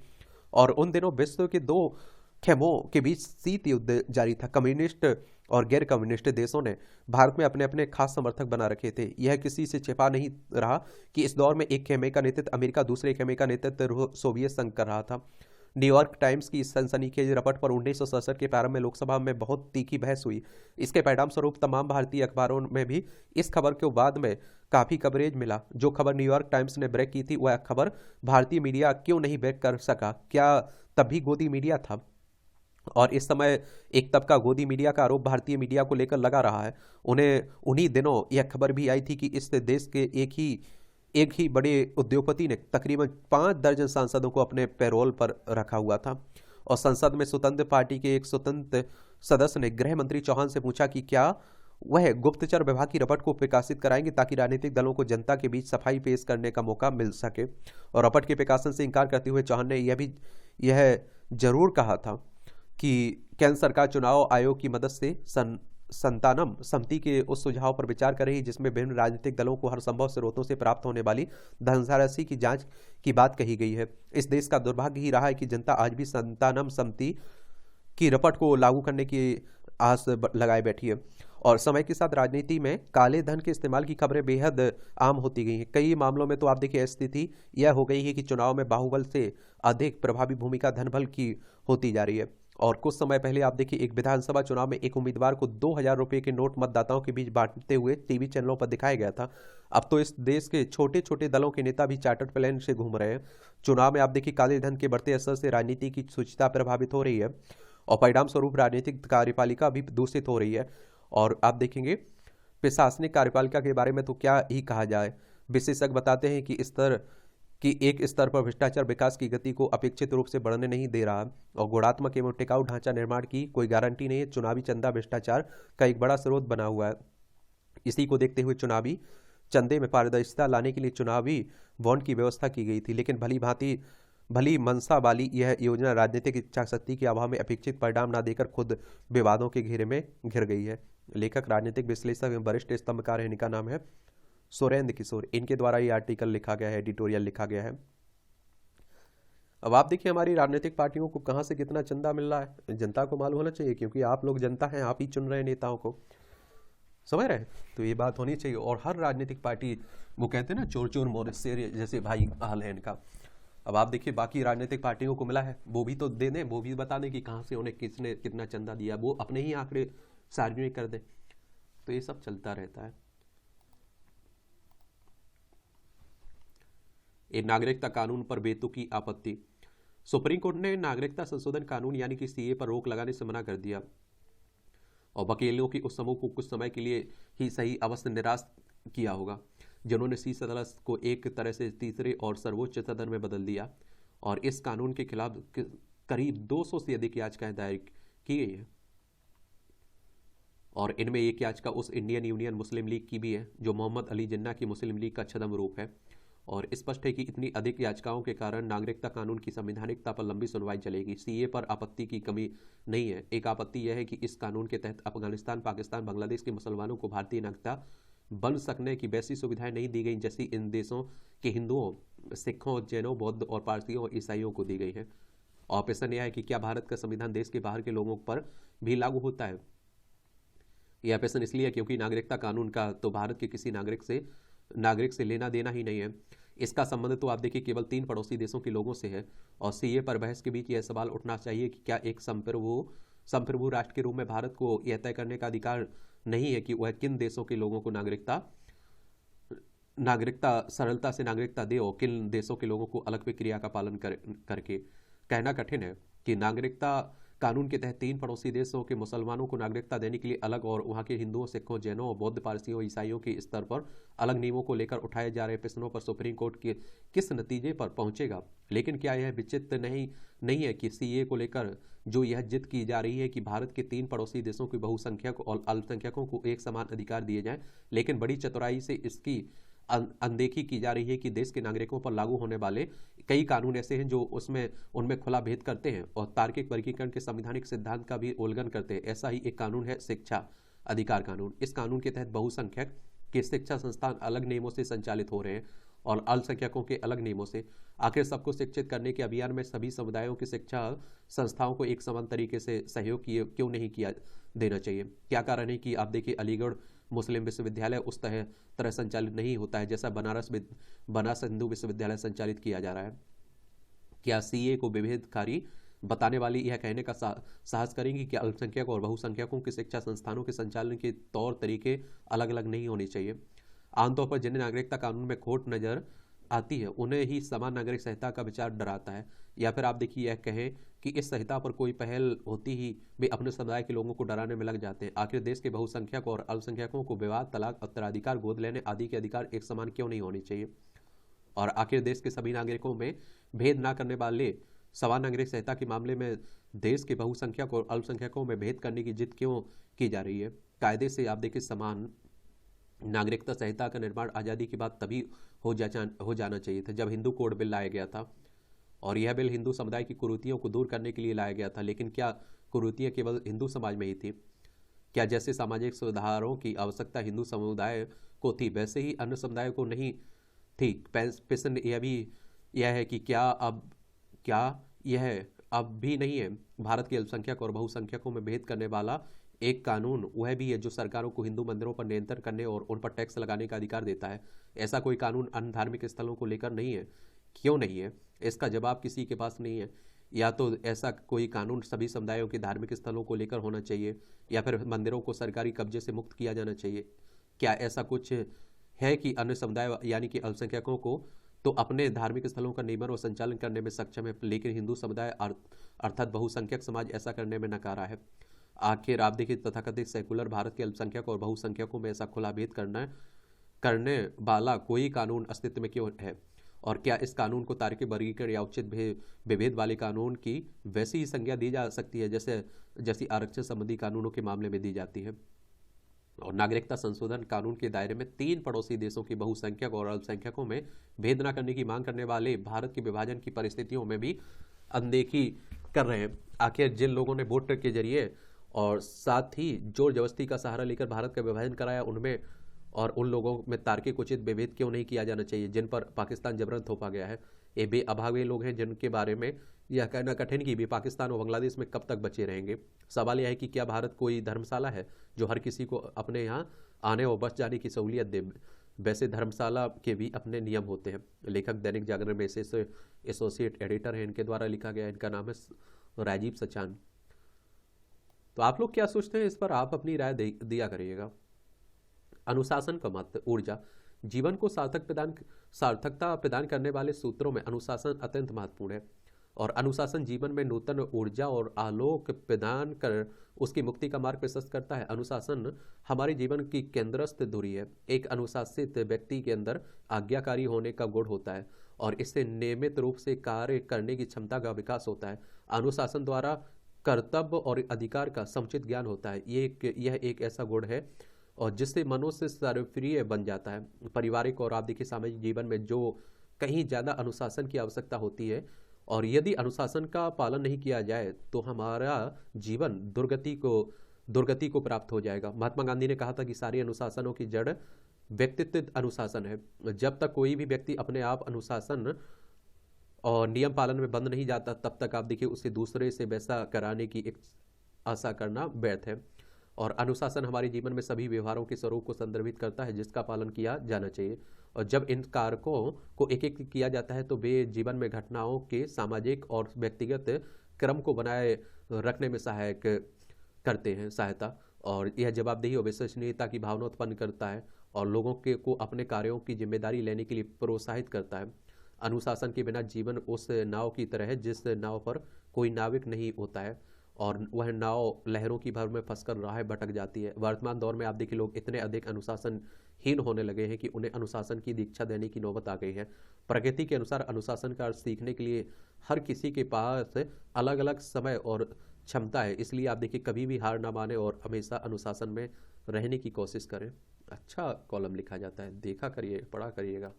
और उन दिनों विश्व के 2 खेमों के बीच शीत युद्ध जारी था। कम्युनिस्ट और गैर कम्युनिस्ट देशों ने भारत में अपने अपने खास समर्थक बना रखे थे। यह किसी से छिपा नहीं रहा कि इस दौर में एक खेमे का नेतृत्व अमेरिका, दूसरे खेमे का नेतृत्व सोवियत संघ कर रहा था। न्यूयॉर्क टाइम्स की सनसनीखेज रिपोर्ट पर 1967 के प्रारंभ में लोकसभा में बहुत तीखी बहस हुई। इसके परिणाम स्वरूप तमाम भारतीय अखबारों में भी इस खबर के बाद में काफी कवरेज मिला। जो खबर न्यूयॉर्क टाइम्स ने ब्रेक की थी, वह खबर भारतीय मीडिया क्यों नहीं ब्रेक कर सका? क्या तब भी गोदी मीडिया था? और इस समय एक तबका गोदी मीडिया का आरोप भारतीय मीडिया को लेकर लगा रहा है। उन्हीं दिनों यह खबर भी आई थी कि इस देश के एक ही बड़े उद्योगपति ने तकरीबन 5 दर्जन सांसदों को अपने पैरोल पर रखा हुआ था। और संसद में स्वतंत्र पार्टी के एक स्वतंत्र सदस्य ने गृह मंत्री चौहान से पूछा कि क्या वह गुप्तचर विभाग की रपट को प्रकाशित कराएंगे ताकि राजनीतिक दलों को जनता के बीच सफाई पेश करने का मौका मिल सके। और रपट के प्रकाशन से इनकार करते हुए चौहान ने यह जरूर कहा था कि केंद्र सरकार चुनाव आयोग की मदद से संतानम समिति के उस सुझाव पर विचार कर रही जिसमें विभिन्न राजनीतिक दलों को हर संभव स्रोतों से प्राप्त होने वाली धनराशि की जांच की बात कही गई है। इस देश का दुर्भाग्य ही रहा है कि जनता आज भी संतानम समिति की रपट को लागू करने की आस लगाए बैठी है। और समय के साथ राजनीति में काले धन के इस्तेमाल की खबरें बेहद आम होती गई हैं। कई मामलों में तो आप देखिए स्थिति यह हो गई है कि चुनाव में बाहुबल से अधिक प्रभावी भूमिका धनबल की होती जा रही है। और कुछ समय पहले आप देखिए एक विधानसभा चुनाव में एक उम्मीदवार को 2000 रुपए के नोट मतदाताओं के बीच बांटते हुए टीवी चैनलों पर दिखाया गया था। अब तो इस देश के छोटे छोटे दलों के नेता भी चार्टर्ड प्लेन से घूम रहे हैं। चुनाव में आप देखिए काले धन के बढ़ते असर से राजनीति की शुचिता प्रभावित हो रही है और परिणाम स्वरूप राजनीतिक कार्यपालिका भी दूषित हो रही है। और आप देखेंगे प्रशासनिक कार्यपालिका के बारे में तो क्या ही कहा जाए। विशेषज्ञ बताते हैं कि एक स्तर पर भ्रष्टाचार विकास की गति को अपेक्षित रूप से बढ़ने नहीं दे रहा और गुणात्मक एवं टिकाऊ ढांचा निर्माण की कोई गारंटी नहीं है। चुनावी चंदा भ्रष्टाचार का एक बड़ा स्रोत बना हुआ है। इसी को देखते हुए चुनावी चंदे में पारदर्शिता लाने के लिए चुनावी बॉन्ड की व्यवस्था की गई थी, लेकिन भली मनसा वाली यह योजना राजनीतिक इच्छा शक्ति के अभाव में अपेक्षित परिणाम न देकर खुद विवादों के घेरे में घिर गई है। लेखक राजनीतिक विश्लेषक एवं वरिष्ठ स्तंभकार है, इनका नाम है सुरेंद्र किशोर। इनके द्वारा ये आर्टिकल लिखा गया है, एडिटोरियल लिखा गया है। अब आप देखिए हमारी राजनीतिक पार्टियों को कहां से कितना चंदा मिल रहा है, जनता को मालूम होना चाहिए, क्योंकि आप लोग जनता हैं, आप ही चुन रहे हैं नेताओं को, समझ रहे हैं। तो ये बात होनी चाहिए। और हर राजनीतिक पार्टी, वो कहते हैं ना चोर चोर मोर शेर, जैसे भाई हाल है इनका। अब आप देखिए बाकी राजनीतिक पार्टियों को मिला है, वो भी तो दे दें, वो भी बता दें कि कहां से उन्हें किसने कितना चंदा दिया, वो अपने ही आंकड़े सार्वजनिक कर दें। तो ये सब चलता रहता है। एक नागरिकता कानून पर बेतुकी आपत्ति। सुप्रीम कोर्ट ने नागरिकता संशोधन कानून यानी कि सीए पर रोक लगाने से मना कर दिया और वकीलों की उस समूह को कुछ समय के लिए ही सही अवश्य निराश किया होगा, जिन्होंने शीर्ष अदालत को एक तरह से तीसरे और सर्वोच्च सदन में बदल दिया। और इस कानून के खिलाफ करीब 200 से अधिक याचिकाएं दायर की गई है और इनमें एक याचिका उस इंडियन यूनियन मुस्लिम लीग की भी है जो मोहम्मद अली जिन्ना की मुस्लिम लीग का छद्म रूप है। और स्पष्ट है कि इतनी अधिक याचिकाओं के कारण नागरिकता कानून की संवैधानिकता पर लंबी सुनवाई चलेगी। सीए पर आपत्ति की कमी नहीं है। एक आपत्ति यह है कि इस कानून के तहत अफगानिस्तान, पाकिस्तान, बांग्लादेश के मुसलमानों को भारतीय नागरिकता बन सकने की वैसी सुविधाएं नहीं दी गई जैसी इन देशों के हिंदुओं, सिखों, जैनों, बौद्ध और पारसियों और ईसाइयों को दी गई है। और प्रश्न यह है कि क्या भारत का संविधान देश के बाहर के लोगों पर भी लागू होता है। यह प्रश्न इसलिए है क्योंकि नागरिकता कानून का तो भारत के किसी नागरिक से लेना देना ही नहीं है। इसका संबंध तो आप देखिए केवल 3 पड़ोसी देशों के लोगों से है। और सीए पर बहस के बीच यह सवाल उठना चाहिए कि क्या एक संप्रभु राष्ट्र के रूप में भारत को यह तय करने का अधिकार नहीं है कि वह किन देशों के लोगों को नागरिकता सरलता से नागरिकता दे और किन देशों के लोगों को अलग प्रक्रिया का पालन करके। कहना कठिन है कि नागरिकता कानून के तहत 3 पड़ोसी देशों के मुसलमानों को नागरिकता देने के लिए अलग और वहां के हिंदुओं, सिखों, जैनों और बौद्ध, पारसियों, ईसाइयों के स्तर पर अलग नियमों को लेकर उठाए जा रहे प्रश्नों पर सुप्रीम कोर्ट के किस नतीजे पर पहुंचेगा। लेकिन क्या यह विचित्र नहीं है कि सीए को लेकर जो यह जिद की जा रही है कि भारत के 3 पड़ोसी देशों के बहुसंख्यक और अल्पसंख्यकों को एक समान अधिकार दिए जाएं, लेकिन बड़ी चतुराई से इसकी अनदेखी की जा रही है कि देश के नागरिकों पर लागू होने वाले कई कानून ऐसे हैं जो उनमें खुला भेद करते हैं और तार्किक वर्गीकरण के संवैधानिक सिद्धांत का भी उल्लंघन करते हैं। ऐसा ही एक कानून है शिक्षा अधिकार कानून। इस कानून के तहत बहुसंख्यक के शिक्षा संस्थान अलग नियमों से संचालित हो रहे हैं और अल्पसंख्यकों के अलग नियमों से। आखिर सबको शिक्षित करने के अभियान में सभी समुदायों की शिक्षा संस्थाओं को एक समान तरीके से सहयोग क्यों नहीं किया देना चाहिए। क्या कारण है कि आप देखिए अलीगढ़ मुस्लिम विश्वविद्यालय उस तरह संचालित नहीं होता है जैसा बनारस हिंदू विश्वविद्यालय संचालित किया जा रहा है। क्या सीए को विभेदकारी बताने वाली यह कहने का साहस करेंगी कि अल्पसंख्यक और बहुसंख्यकों के शिक्षा संस्थानों के संचालन के तौर तरीके अलग अलग नहीं होने चाहिए। आमतौर पर जिन्हें नागरिकता कानून में खोट नजर आती है उन्हें ही समान नागरिक संहिता का विचार डराता है। या फिर आप देखिए यह कहें कि इस संहिता पर कोई पहल होती ही वे अपने समुदाय के लोगों को डराने में लग जाते हैं। आखिर देश के बहुसंख्यक और अल्पसंख्यकों को विवाह, तलाक, उत्तराधिकार, गोद लेने आदि के अधिकार एक समान क्यों नहीं होने चाहिए। और आखिर देश के सभी नागरिकों में भेद न करने वाले समान नागरिक संहिता के मामले में देश के बहुसंख्यक और अल्पसंख्यकों में भेद करने की जिद क्यों की जा रही है? कायदे से आप देखिए समान नागरिकता संहिता का निर्माण आज़ादी के बाद तभी हो जाना चाहिए था जब हिंदू कोड बिल लाया गया था, और यह बिल हिंदू समुदाय की कुरीतियों को दूर करने के लिए लाया गया था। लेकिन क्या कुरीतियाँ केवल हिंदू समाज में ही थी? क्या जैसे सामाजिक सुधारों की आवश्यकता हिंदू समुदाय को थी वैसे ही अन्य समुदायों को नहीं थी? प्रश्न यह है कि क्या यह अब भी नहीं है? भारत के अल्पसंख्यक और बहुसंख्यकों में भेद करने वाला एक कानून वह भी है जो सरकारों को हिंदू मंदिरों पर नियंत्रण करने और उन पर टैक्स लगाने का अधिकार देता है। ऐसा कोई कानून अन्य धार्मिक स्थलों को लेकर नहीं है। क्यों नहीं है? इसका जवाब किसी के पास नहीं है। या तो ऐसा कोई कानून सभी समुदायों के धार्मिक स्थलों को लेकर होना चाहिए, या फिर मंदिरों को सरकारी कब्जे से मुक्त किया जाना चाहिए। क्या ऐसा कुछ है कि अन्य समुदाय यानी कि अल्पसंख्यकों को तो अपने धार्मिक स्थलों का नियमन और संचालन करने में सक्षम है, लेकिन हिंदू समुदाय अर्थात बहुसंख्यक समाज ऐसा करने में नकारा है? आखिर आप देखिए तथाकथित सेकुलर भारत के अल्पसंख्यक और बहुसंख्यकों में ऐसा खुला भेद करने वाला कोई कानून अस्तित्व में क्यों है? और क्या इस कानून को तार्किक वर्गीकरण या उचित विभेद वाले कानून की वैसी ही संज्ञा दी जा सकती है जैसी आरक्षण संबंधी कानूनों के मामले में दी जाती है? और नागरिकता संशोधन कानून के दायरे में 3 पड़ोसी देशों के बहुसंख्यक और अल्पसंख्यकों में भेद न करने की मांग करने वाले भारत के विभाजन की परिस्थितियों में भी अनदेखी कर रहे हैं। आखिर जिन लोगों ने वोट के जरिए और साथ ही जोर जबरदस्ती का सहारा लेकर भारत का विभाजन कराया, उनमें और उन लोगों में तार्किक उचित विभेद क्यों नहीं किया जाना चाहिए जिन पर पाकिस्तान जबरन थोपा गया है? ये बेअभागे लोग हैं जिनके बारे में यह कहना कठिन कि भी पाकिस्तान और बांग्लादेश में कब तक बचे रहेंगे। सवाल यह है कि क्या भारत कोई धर्मशाला है जो हर किसी को अपने यहाँ आने और बस जाने की सहूलियत दे? वैसे धर्मशाला के भी अपने नियम होते हैं। लेखक दैनिक जागरण में एसोसिएट एडिटर है, इनके द्वारा लिखा गया, इनका नाम है राजीव सचान। तो आप लोग क्या सोचते हैं इस पर? आप अपनी राय दिया करिएगा। अनुशासन का महत्व। ऊर्जा जीवन को सार्थकता प्रदान करने वाले सूत्रों में अनुशासन अत्यंत महत्वपूर्ण है, और अनुशासन जीवन में नूतन ऊर्जा और आलोक प्रदान कर उसकी मुक्ति का मार्ग प्रशस्त करता है। अनुशासन हमारे जीवन की केंद्रस्थ धुरी है। एक अनुशासित व्यक्ति के अंदर आज्ञाकारी होने का गुण होता है और इससे नियमित रूप से कार्य करने की क्षमता का विकास होता है। अनुशासन द्वारा कर्तव्य और अधिकार का समुचित ज्ञान होता है। यह एक ऐसा गुण है और जिससे मनुष्य सर्वप्रिय बन जाता है। पारिवारिक और आप देखिए सामाजिक जीवन में जो कहीं ज़्यादा अनुशासन की आवश्यकता होती है, और यदि अनुशासन का पालन नहीं किया जाए तो हमारा जीवन दुर्गति को प्राप्त हो जाएगा। महात्मा गांधी ने कहा था कि सारी अनुशासनों की जड़ व्यक्तित्व अनुशासन है। जब तक कोई भी व्यक्ति अपने आप अनुशासन और नियम पालन में बंद नहीं जाता, तब तक आप देखिए उसे दूसरे से वैसा कराने की एक आशा करना व्यर्थ है। और अनुशासन हमारे जीवन में सभी व्यवहारों के स्वरूप को संदर्भित करता है जिसका पालन किया जाना चाहिए। और जब इन कारकों को एक एक किया जाता है तो वे जीवन में घटनाओं के सामाजिक और व्यक्तिगत क्रम को बनाए रखने में सहायता, और यह जवाबदेही और विश्वसनीयता की भावना उत्पन्न करता है और लोगों को अपने कार्यों की जिम्मेदारी लेने के लिए प्रोत्साहित करता है। अनुशासन के बिना जीवन उस नाव की तरह है जिस नाव पर कोई नाविक नहीं होता है और वह नाव लहरों की भर में फंसकर राह भटक जाती है। वर्तमान दौर में आप देखिए लोग इतने अधिक अनुशासनहीन होने लगे हैं कि उन्हें अनुशासन की दीक्षा देने की नौबत आ गई है। प्रकृति के अनुसार अनुशासन का अर्थ सीखने के लिए हर किसी के पास अलग अलग समय और क्षमता है, इसलिए आप देखिए कभी भी हार ना माने और हमेशा अनुशासन में रहने की कोशिश करें। अच्छा कॉलम लिखा जाता है, देखा करिए, पढ़ा करिएगा।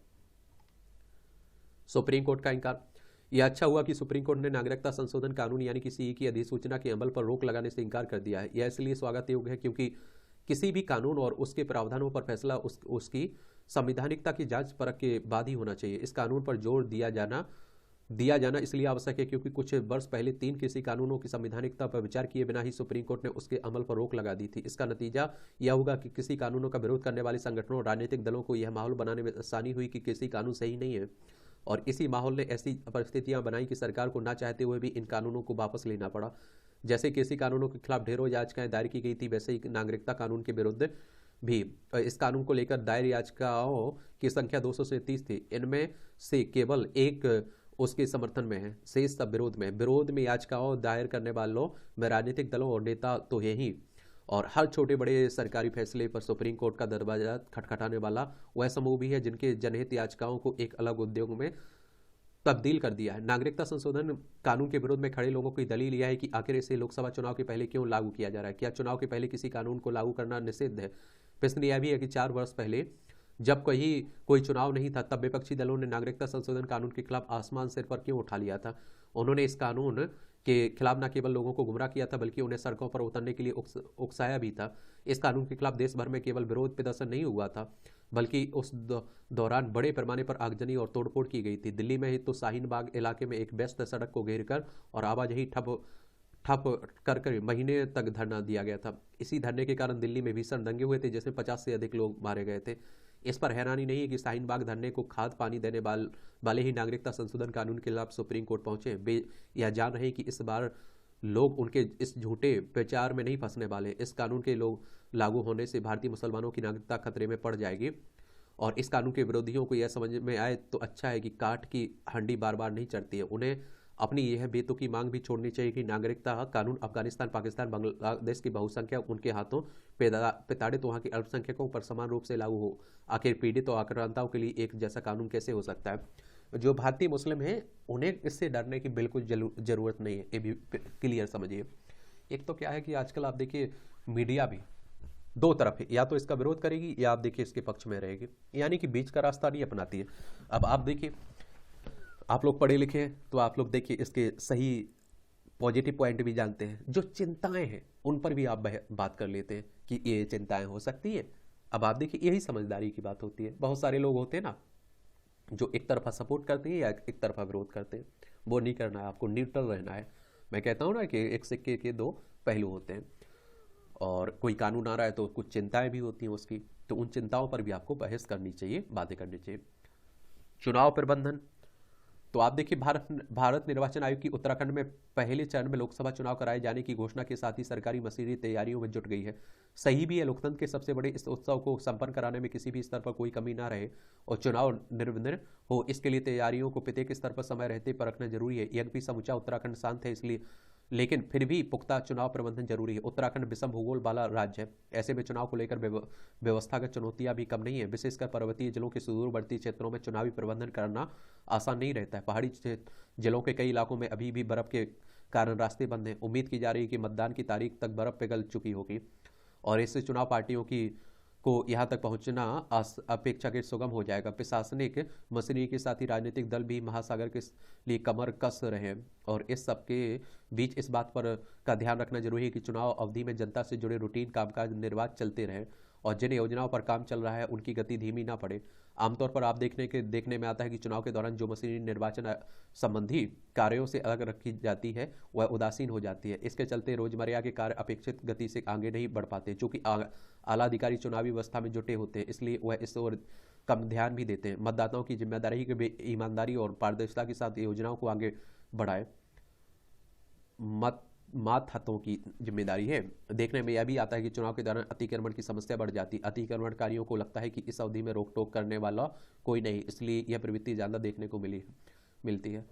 सुप्रीम कोर्ट का इंकार। यह अच्छा हुआ कि सुप्रीम कोर्ट ने नागरिकता संशोधन कानून यानी कि सीए की अधिसूचना के अमल पर रोक लगाने से इंकार कर दिया है। यह इसलिए स्वागत योग्य है क्योंकि किसी भी कानून और उसके प्रावधानों पर फैसला उसकी संवैधानिकता की जांच परख के बाद ही होना चाहिए। इस कानून पर जोर दिया जाना इसलिए आवश्यक है क्योंकि कुछ वर्ष पहले 3 कृषि कानूनों की संवैधानिकता पर विचार किए बिना ही सुप्रीम कोर्ट ने उसके अमल पर रोक लगा दी थी। इसका नतीजा यह होगा कि कृषि कानूनों का विरोध करने वाले संगठनों और राजनीतिक दलों को यह माहौल बनाने में आसानी हुई कि कृषि कानून सही नहीं है, और इसी माहौल ने ऐसी परिस्थितियां बनाई कि सरकार को ना चाहते हुए भी इन कानूनों को वापस लेना पड़ा। जैसे कृषि कानूनों के खिलाफ ढेरों याचिकाएं दायर की गई थी, वैसे ही नागरिकता कानून के विरुद्ध भी इस कानून को लेकर दायर याचिकाओं की संख्या 237 थी। इनमें से केवल एक उसके समर्थन में है, शेष सब विरोध में याचिकाओं दायर करने वालों में राजनीतिक दलों और नेता तो यही, और हर छोटे बड़े सरकारी फैसले पर सुप्रीम कोर्ट का दरवाजा खटखटाने वाला वह समूह भी है जिनके जनहित याचिकाओं को एक अलग उद्योग में तब्दील कर दिया है। नागरिकता संशोधन कानून के विरोध में खड़े लोगों की दलील यह है कि आखिर इसे लोकसभा चुनाव के पहले क्यों लागू किया जा रहा है? क्या चुनाव के पहले किसी कानून को लागू करना निषिद्ध है? प्रश्न यह भी है कि 4 वर्ष पहले जब कोई चुनाव नहीं था, तब विपक्षी दलों ने नागरिकता संशोधन कानून के खिलाफ आसमान सिर पर क्यों उठा लिया था? उन्होंने इस कानून के खिलाफ न केवल लोगों को गुमराह किया था, बल्कि उन्हें सड़कों पर उतरने के लिए उकसाया भी था। इस कानून के खिलाफ देश भर में केवल विरोध प्रदर्शन नहीं हुआ था, बल्कि उस दौरान बड़े पैमाने पर आगजनी और तोड़फोड़ की गई थी। दिल्ली में ही तो शाहीन बाग इलाके में एक व्यस्त सड़क को घेर कर और आवाजाही ठप कर महीने तक धरना दिया गया था। इसी धरने के कारण दिल्ली में भीषण दंगे हुए थे, जिसमें 50 से अधिक लोग मारे गए थे। इस पर हैरानी नहीं है कि शाहीन बाग धरने को खाद पानी देने वाले ही नागरिकता संशोधन कानून के खिलाफ सुप्रीम कोर्ट पहुंचे। यह जान रहे कि इस बार लोग उनके इस झूठे प्रचार में नहीं फंसने वाले। इस कानून के लोग लागू होने से भारतीय मुसलमानों की नागरिकता खतरे में पड़ जाएगी, और इस कानून के विरोधियों को यह समझ में आए तो अच्छा है कि काठ की हंडी बार बार नहीं चढ़ती है। उन्हें अपनी यह बेतुकी मांग भी छोड़नी चाहिए कि नागरिकता कानून अफगानिस्तान, पाकिस्तान, बांग्लादेश की बहुसंख्यक उनके हाथों प्रताड़ित वहां के अल्पसंख्यकों पर समान रूप से लागू हो। आखिर पीड़ित और आक्रांताओं के लिए एक जैसा कानून कैसे हो सकता है? जो भारतीय मुस्लिम हैं उन्हें इससे डरने की बिल्कुल जरूरत नहीं है, ये भी क्लियर समझिए। एक तो क्या है कि आजकल आप देखिए मीडिया भी दो तरफ है, या तो इसका विरोध करेगी या आप देखिए इसके पक्ष में रहेगी, यानी कि बीच का रास्ता नहीं अपनाती है। अब आप देखिए, आप लोग पढ़े लिखे हैं तो आप लोग देखिए इसके सही पॉजिटिव पॉइंट भी जानते हैं। जो चिंताएं हैं उन पर भी आप बात कर लेते हैं कि ये चिंताएं हो सकती है। अब आप देखिए यही समझदारी की बात होती है। बहुत सारे लोग होते हैं ना जो एक तरफा सपोर्ट करते हैं या एक तरफा विरोध करते हैं, वो नहीं करना है, आपको न्यूट्रल रहना है। मैं कहता हूँ ना कि एक सिक्के के दो पहलू होते हैं, और कोई कानून आ रहा है तो कुछ चिंताएं भी होती हैं उसकी, तो उन चिंताओं पर भी आपको बहस करनी चाहिए, बातें करनी चाहिए। चुनाव प्रबंधन, तो आप देखिए भारत निर्वाचन आयोग की उत्तराखंड में पहले चरण में लोकसभा चुनाव कराए जाने की घोषणा के साथ ही सरकारी मशीनरी तैयारियों में जुट गई है। सही भी है, लोकतंत्र के सबसे बड़े इस उत्सव को संपन्न कराने में किसी भी स्तर पर कोई कमी ना रहे और चुनाव निर्विघ्न हो, इसके लिए तैयारियों को प्रत्येक स्तर पर समय रहते पर रखना जरूरी है। यद्यपि समूचा उत्तराखंड शांत है, इसलिए लेकिन फिर भी पुख्ता चुनाव प्रबंधन जरूरी है। उत्तराखंड विषम भूगोल वाला राज्य है, ऐसे में चुनाव को लेकर व्यवस्थागत चुनौतियां भी कम नहीं है। विशेषकर पर्वतीय जिलों के सुदूरवर्ती क्षेत्रों में चुनावी प्रबंधन करना आसान नहीं रहता है। पहाड़ी जिलों के कई इलाकों में अभी भी बर्फ के कारण रास्ते बंद हैं। उम्मीद की जा रही है कि मतदान की तारीख तक बर्फ पिघल चुकी होगी और इससे चुनाव पार्टियों की को यहां तक पहुंचना अपेक्षाकृत सुगम हो जाएगा। प्रशासनिक मशीनरी के साथ ही राजनीतिक दल भी महासागर के लिए कमर कस रहे हैं, और इस सबके बीच इस बात पर का ध्यान रखना जरूरी है कि चुनाव अवधि में जनता से जुड़े रूटीन कामकाज निर्बाध चलते रहे और जिन योजनाओं पर काम चल रहा है उनकी गति धीमी ना पड़े। आमतौर पर आप देखने में आता है कि चुनाव के दौरान जो मशीनरी निर्वाचन संबंधी कार्यों से अलग रखी जाती है वह उदासीन हो जाती है। इसके चलते रोजमर्रा के कार्य अपेक्षित गति से आगे नहीं बढ़ पाते। चूंकि आला अधिकारी चुनावी व्यवस्था में जुटे होते हैं, इसलिए वह इस ओर कम ध्यान भी देते हैं। मतदाताओं की जिम्मेदारी की ईमानदारी और पारदर्शिता के साथ योजनाओं को आगे बढ़ाए मात हतों की जिम्मेदारी है। देखने में यह भी आता है कि चुनाव के दौरान अतिक्रमण की समस्या बढ़ जाती है। अतिक्रमणकारियों को लगता है कि इस अवधि में रोक टोक करने वाला कोई नहीं, इसलिए यह प्रवृत्ति ज़्यादा देखने को मिलती है।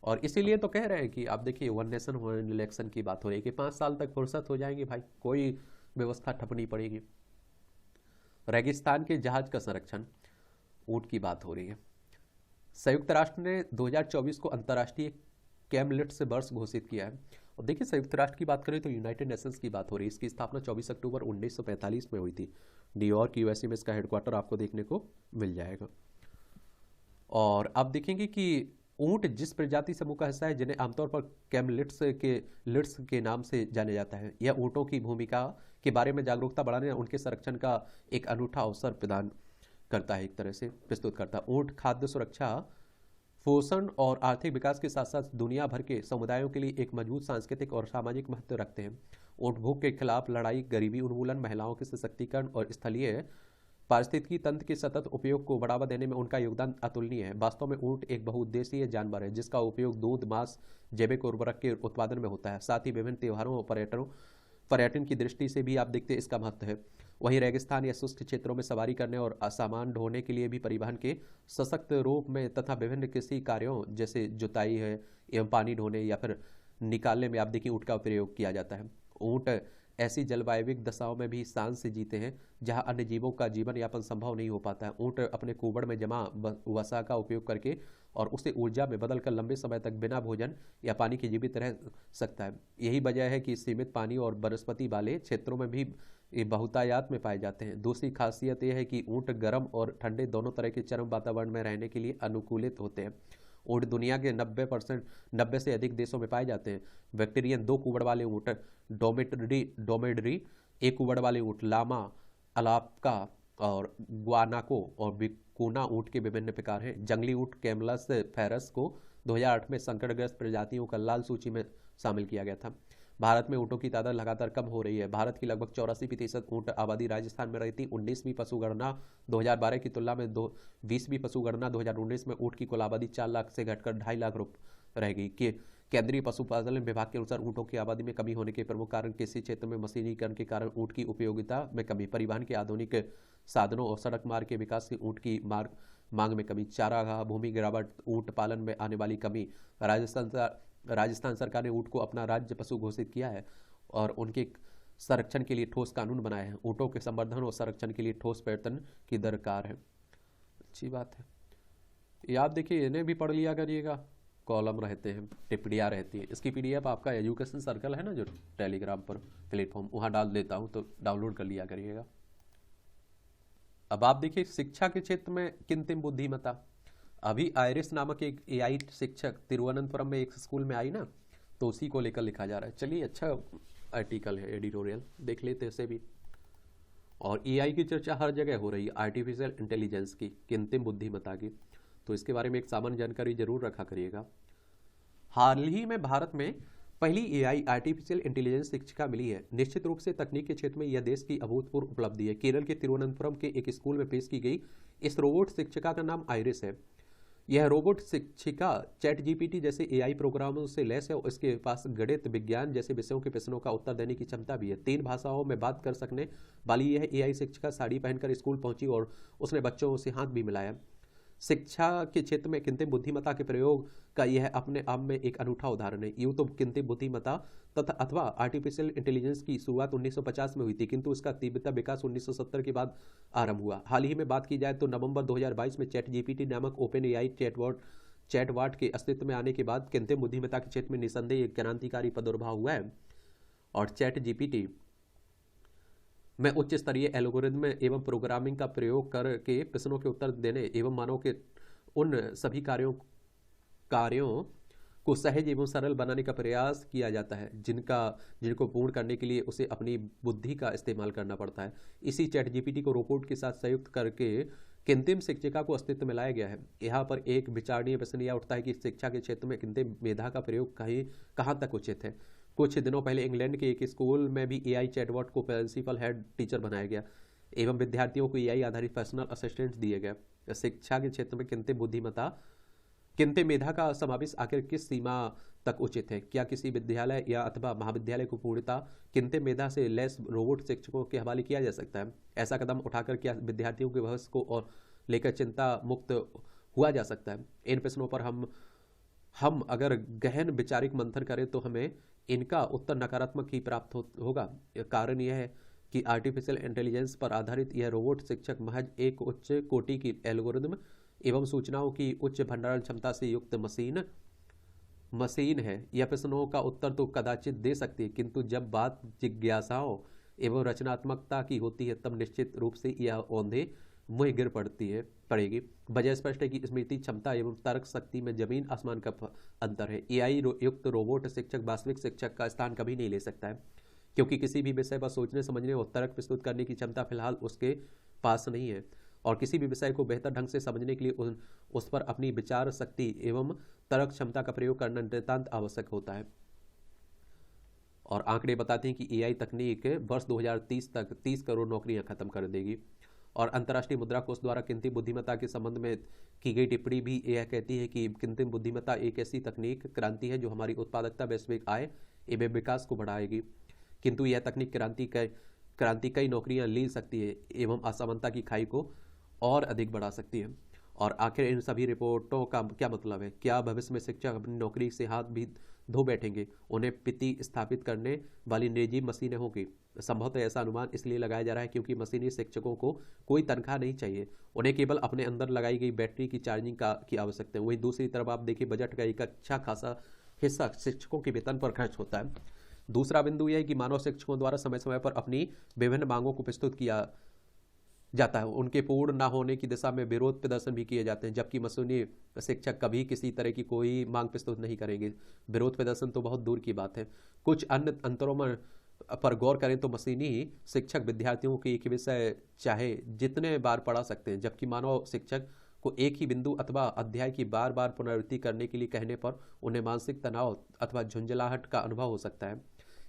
और इसीलिए तो कह रहे हैं कि आप देखिए वन नेशन वन इलेक्शन की बात हो रही है कि 5 साल तक फुर्सत हो जाएंगी भाई, कोई व्यवस्था ठप नहीं पड़ेगी। रेगिस्तान के जहाज का संरक्षण, ऊंट की बात हो रही है। संयुक्त राष्ट्र ने 2024 को अंतर्राष्ट्रीय कैमलिट्स वर्ष घोषित किया है। और देखिए संयुक्त राष्ट्र की बात करें तो यूनाइटेड नेशंस की बात हो रही है। इसकी स्थापना 24 अक्टूबर 1945 में हुई थी। न्यूयॉर्क यूएसए में इसका हेडक्वार्टर आपको देखने को मिल जाएगा। और आप देखेंगे कि ऊंट जिस प्रजाति समूह का हिस्सा है जिन्हें आमतौर पर कैमलिट्स के नाम से जाने जाता है, यह ऊंटों की भूमिका के बारे में जागरूकता बढ़ाने और उनके संरक्षण का एक अनूठा अवसर प्रदान करता है, एक तरह से प्रस्तुत करता है। ऊंट खाद्य सुरक्षा, पोषण और आर्थिक विकास के साथ साथ दुनिया भर के समुदायों के लिए एक मजबूत सांस्कृतिक और सामाजिक महत्व रखते हैं। ऊंट भूख के खिलाफ लड़ाई, गरीबी उन्मूलन, महिलाओं के सशक्तिकरण और स्थलीय पारिस्थितिकी तंत्र के सतत उपयोग को बढ़ावा देने में उनका योगदान अतुलनीय है। वास्तव में ऊंट एक बहुउद्देशीय जानवर है जिसका उपयोग दूध, मांस, जैविक उर्वरक के उत्पादन में होता है। साथ ही विभिन्न त्योहारों और पर्यटन की दृष्टि से भी आप देखते हैं इसका महत्व है। वहीं रेगिस्तान या शुष्क क्षेत्रों में सवारी करने और सामान ढोने के लिए भी परिवहन के सशक्त रूप में तथा विभिन्न कृषि कार्यों जैसे जुताई है एवं पानी ढोने या फिर निकालने में आप देखिए ऊंट का प्रयोग किया जाता है। ऊंट ऐसी जलवायविक दशाओं में भी शान से जीते हैं जहां अन्य जीवों का जीवन यापन संभव नहीं हो पाता है। ऊंट अपने कुबड़ में जमा वसा का उपयोग करके और उसे ऊर्जा में बदलकर लंबे समय तक बिना भोजन या पानी के जीवित रह सकता है। यही वजह है कि सीमित पानी और वनस्पति वाले क्षेत्रों में भी ये बहुतायत में पाए जाते हैं। दूसरी खासियत यह है कि ऊंट गर्म और ठंडे दोनों तरह के चरम वातावरण में रहने के लिए अनुकूलित होते हैं। ऊंट दुनिया के 90 से अधिक देशों में पाए जाते हैं। बैक्टीरियन 2 कुबड़ वाले ऊंट डोमेडरी, 1 कुबड़ वाले ऊंट लामा, अलापका और ग्वानाको और विकुना ऊंट के विभिन्न प्रकार हैं। जंगली ऊंट कैमलस फेरस को 2008 में संकटग्रस्त प्रजातियों का लाल सूची में शामिल किया गया था। भारत में ऊँटों की तादाद लगातार कम हो रही है। भारत की लगभग 84% ऊँट आबादी राजस्थान में रहती। 19वीं पशु गणना 2012 की तुलना में 20वीं पशु गणना 2019 में ऊँट की कुल आबादी 4 लाख से घटकर 2.5 लाख रह गई। कि केंद्रीय पशुपालन विभाग के अनुसार ऊँटों की आबादी में कमी होने के प्रमुख कारण कृषि क्षेत्र में मशीनीकरण के कारण ऊँट की उपयोगिता में कमी, परिवहन के आधुनिक साधनों और सड़क मार्ग के विकास से ऊँट की मांग में कमी, चारागाह भूमि गिरावट, ऊँट पालन में आने वाली कमी। राजस्थान सरकार ने ऊँट को अपना राज्य पशु घोषित किया है और उनके संरक्षण के लिए ठोस कानून बनाए हैं। ऊँटों के संवर्धन और संरक्षण के लिए ठोस प्रयत्न की दरकार है। अच्छी बात है। ये आप देखिए, इन्हें भी पढ़ लिया करिएगा। कॉलम रहते हैं, टिप्पणियाँ रहती है। इसकी पीडीएफ आपका एजुकेशन सर्कल है ना जो टेलीग्राम पर प्लेटफॉर्म, वहाँ डाल देता हूँ, तो डाउनलोड कर लिया करिएगा। अब आप देखिए शिक्षा के क्षेत्र में कृत्रिम बुद्धिमत्ता। अभी आयरिस नामक एक एआई शिक्षक तिरुवनंतपुरम में एक स्कूल में आई ना, तो उसी को लेकर लिखा जा रहा है। चलिए, अच्छा आर्टिकल है, एडिटोरियल देख लेते हैं इसे भी। और एआई की चर्चा हर जगह हो रही है, आर्टिफिशियल इंटेलिजेंस की, कृत्रिम बुद्धिमत्ता की, तो इसके बारे में एक सामान्य जानकारी जरूर रखा करिएगा। हाल ही में भारत में पहली एआई आर्टिफिशियल इंटेलिजेंस शिक्षिका मिली है। निश्चित रूप से तकनीक के क्षेत्र में यह देश की अभूतपूर्व उपलब्धि है। केरल के तिरुवनंतपुरम के एक स्कूल में पेश की गई इस रोबोट शिक्षिका का नाम आइरिस है। यह रोबोट शिक्षिका चैट जीपीटी जैसे एआई प्रोग्रामों से लैस है और इसके पास गणित, विज्ञान जैसे विषयों के प्रश्नों का उत्तर देने की क्षमता भी है। 3 भाषाओं में बात कर सकने वाली यह एआई शिक्षिका साड़ी पहनकर स्कूल पहुंची और उसने बच्चों से हाथ भी मिलाया। शिक्षा के क्षेत्र में कृत्रिम बुद्धिमत्ता के प्रयोग का यह अपने आप में एक अनूठा उदाहरण है। यूं तो कृत्रिम बुद्धिमत्ता तथा अथवा आर्टिफिशियल इंटेलिजेंस की शुरुआत 1950 में हुई थी, किंतु इसका तीव्रता विकास 1970 के बाद आरंभ हुआ। हाल ही में बात की जाए तो नवंबर 2022 में चैट जीपीटी नामक ओपन एआई चैटबॉट के अस्तित्व में आने के बाद कृत्रिम बुद्धिमत्ता के क्षेत्र में निसंदेह एक क्रांतिकारी प्रादुर्भाव हुआ है। और चैट जीपीटी में उच्च स्तरीय एल्गोरिदम एवं प्रोग्रामिंग का प्रयोग करके प्रश्नों के उत्तर देने एवं मानव के उन सभी कार्यों को सहज एवं सरल बनाने का प्रयास किया जाता है जिनको पूर्ण करने के लिए उसे अपनी बुद्धि का इस्तेमाल करना पड़ता है। इसी चैट जीपीटी को रोबोट के साथ संयुक्त करके कृत्रिम शिक्षिका को अस्तित्व में लाया गया है। यहाँ पर एक विचारणीय प्रश्न यह उठता है कि शिक्षा के क्षेत्र में कृत्रिम मेधा का प्रयोग कहाँ तक उचित है। कुछ दिनों पहले इंग्लैंड के एक स्कूल में भी एआई चैटबॉट को प्रिंसिपल हेड टीचर बनाया गया एवं विद्यार्थियों को एआई आधारित पर्सनल असिस्टेंट दिए गए। शिक्षा के क्षेत्र में कृत्रिम मेधा का समावेश आखिर किस सीमा तक उचित है? क्या किसी विद्यालय या अथवा महाविद्यालय को पूर्णतः कृत्रिम मेधा से लैस रोबोट शिक्षकों के हवाले किया जा सकता है? ऐसा कदम उठाकर क्या विद्यार्थियों के भविष्य को और लेकर चिंता मुक्त हुआ जा सकता है? इन प्रश्नों पर हम अगर गहन वैचारिक मंथन करें तो हमें इनका उत्तर नकारात्मक ही प्राप्त होगा। कारण यह है कि आर्टिफिशियल इंटेलिजेंस पर आधारित यह रोबोट शिक्षक महज एक उच्च कोटि की एल्गोरिदम एवं सूचनाओं की उच्च भंडारण क्षमता से युक्त मशीन है। यह प्रश्नों का उत्तर तो कदाचित दे सकती है, किंतु जब बात जिज्ञासाओं एवं रचनात्मकता की होती है तब निश्चित रूप से यह औंधे मुँह गिर पड़ेगी। वजह स्पष्ट है कि स्मृति क्षमता एवं तर्क शक्ति में जमीन आसमान का अंतर है। एआई युक्त रोबोट शिक्षक वास्तविक शिक्षक का स्थान कभी नहीं ले सकता है, क्योंकि किसी भी विषय पर सोचने, समझने और तर्क प्रस्तुत करने की क्षमता फिलहाल उसके पास नहीं है। और किसी भी विषय को बेहतर ढंग से समझने के लिए उस पर अपनी विचार शक्ति एवं तर्क क्षमता का प्रयोग करना नितांत आवश्यक होता है। और आंकड़े बताते हैं कि एआई तकनीक वर्ष 2030 तक 30 करोड़ नौकरियां खत्म कर देगी। और अंतर्राष्ट्रीय मुद्रा कोष द्वारा कृत्रिम बुद्धिमत्ता के संबंध में की गई टिप्पणी भी यह कहती है कि कृत्रिम बुद्धिमत्ता एक ऐसी तकनीक क्रांति है जो हमारी उत्पादकता, वैश्विक आय एवं विकास को बढ़ाएगी, किंतु यह तकनीक क्रांति कई नौकरियां ले सकती है एवं असमानता की खाई को और अधिक बढ़ा सकती है। और आखिर इन सभी रिपोर्टों का क्या मतलब है? क्या भविष्य में शिक्षक अपनी नौकरी से हाथ भी धो बैठेंगे, उन्हें पिति स्थापित करने वाली निर्जीव मशीनें होंगी। संभवतः ऐसा अनुमान इसलिए लगाया जा रहा है क्योंकि मशीनी शिक्षकों को कोई तनख्वाह नहीं चाहिए, उन्हें केवल अपने अंदर लगाई गई बैटरी की चार्जिंग की आवश्यकता है। वहीं दूसरी तरफ आप देखिए, बजट का एक अच्छा खासा हिस्सा शिक्षकों के वेतन पर खर्च होता है। दूसरा बिंदु यह है कि मानव शिक्षकों द्वारा समय समय पर अपनी विभिन्न मांगों को प्रस्तुत किया जाता है, उनके पूर्ण ना होने की दिशा में विरोध प्रदर्शन भी किए जाते हैं, जबकि मशीनी शिक्षक कभी किसी तरह की कोई मांग प्रस्तुत नहीं करेंगे। विरोध प्रदर्शन तो बहुत दूर की बात है। कुछ अन्य अंतरों में पर गौर करें तो मशीनी शिक्षक विद्यार्थियों के एक विषय चाहे जितने बार पढ़ा सकते हैं, जबकि मानव शिक्षक को एक ही बिंदु अथवा अध्याय की बार बार पुनरावृत्ति करने के लिए कहने पर उन्हें मानसिक तनाव अथवा झुंझलाहट का अनुभव हो सकता है।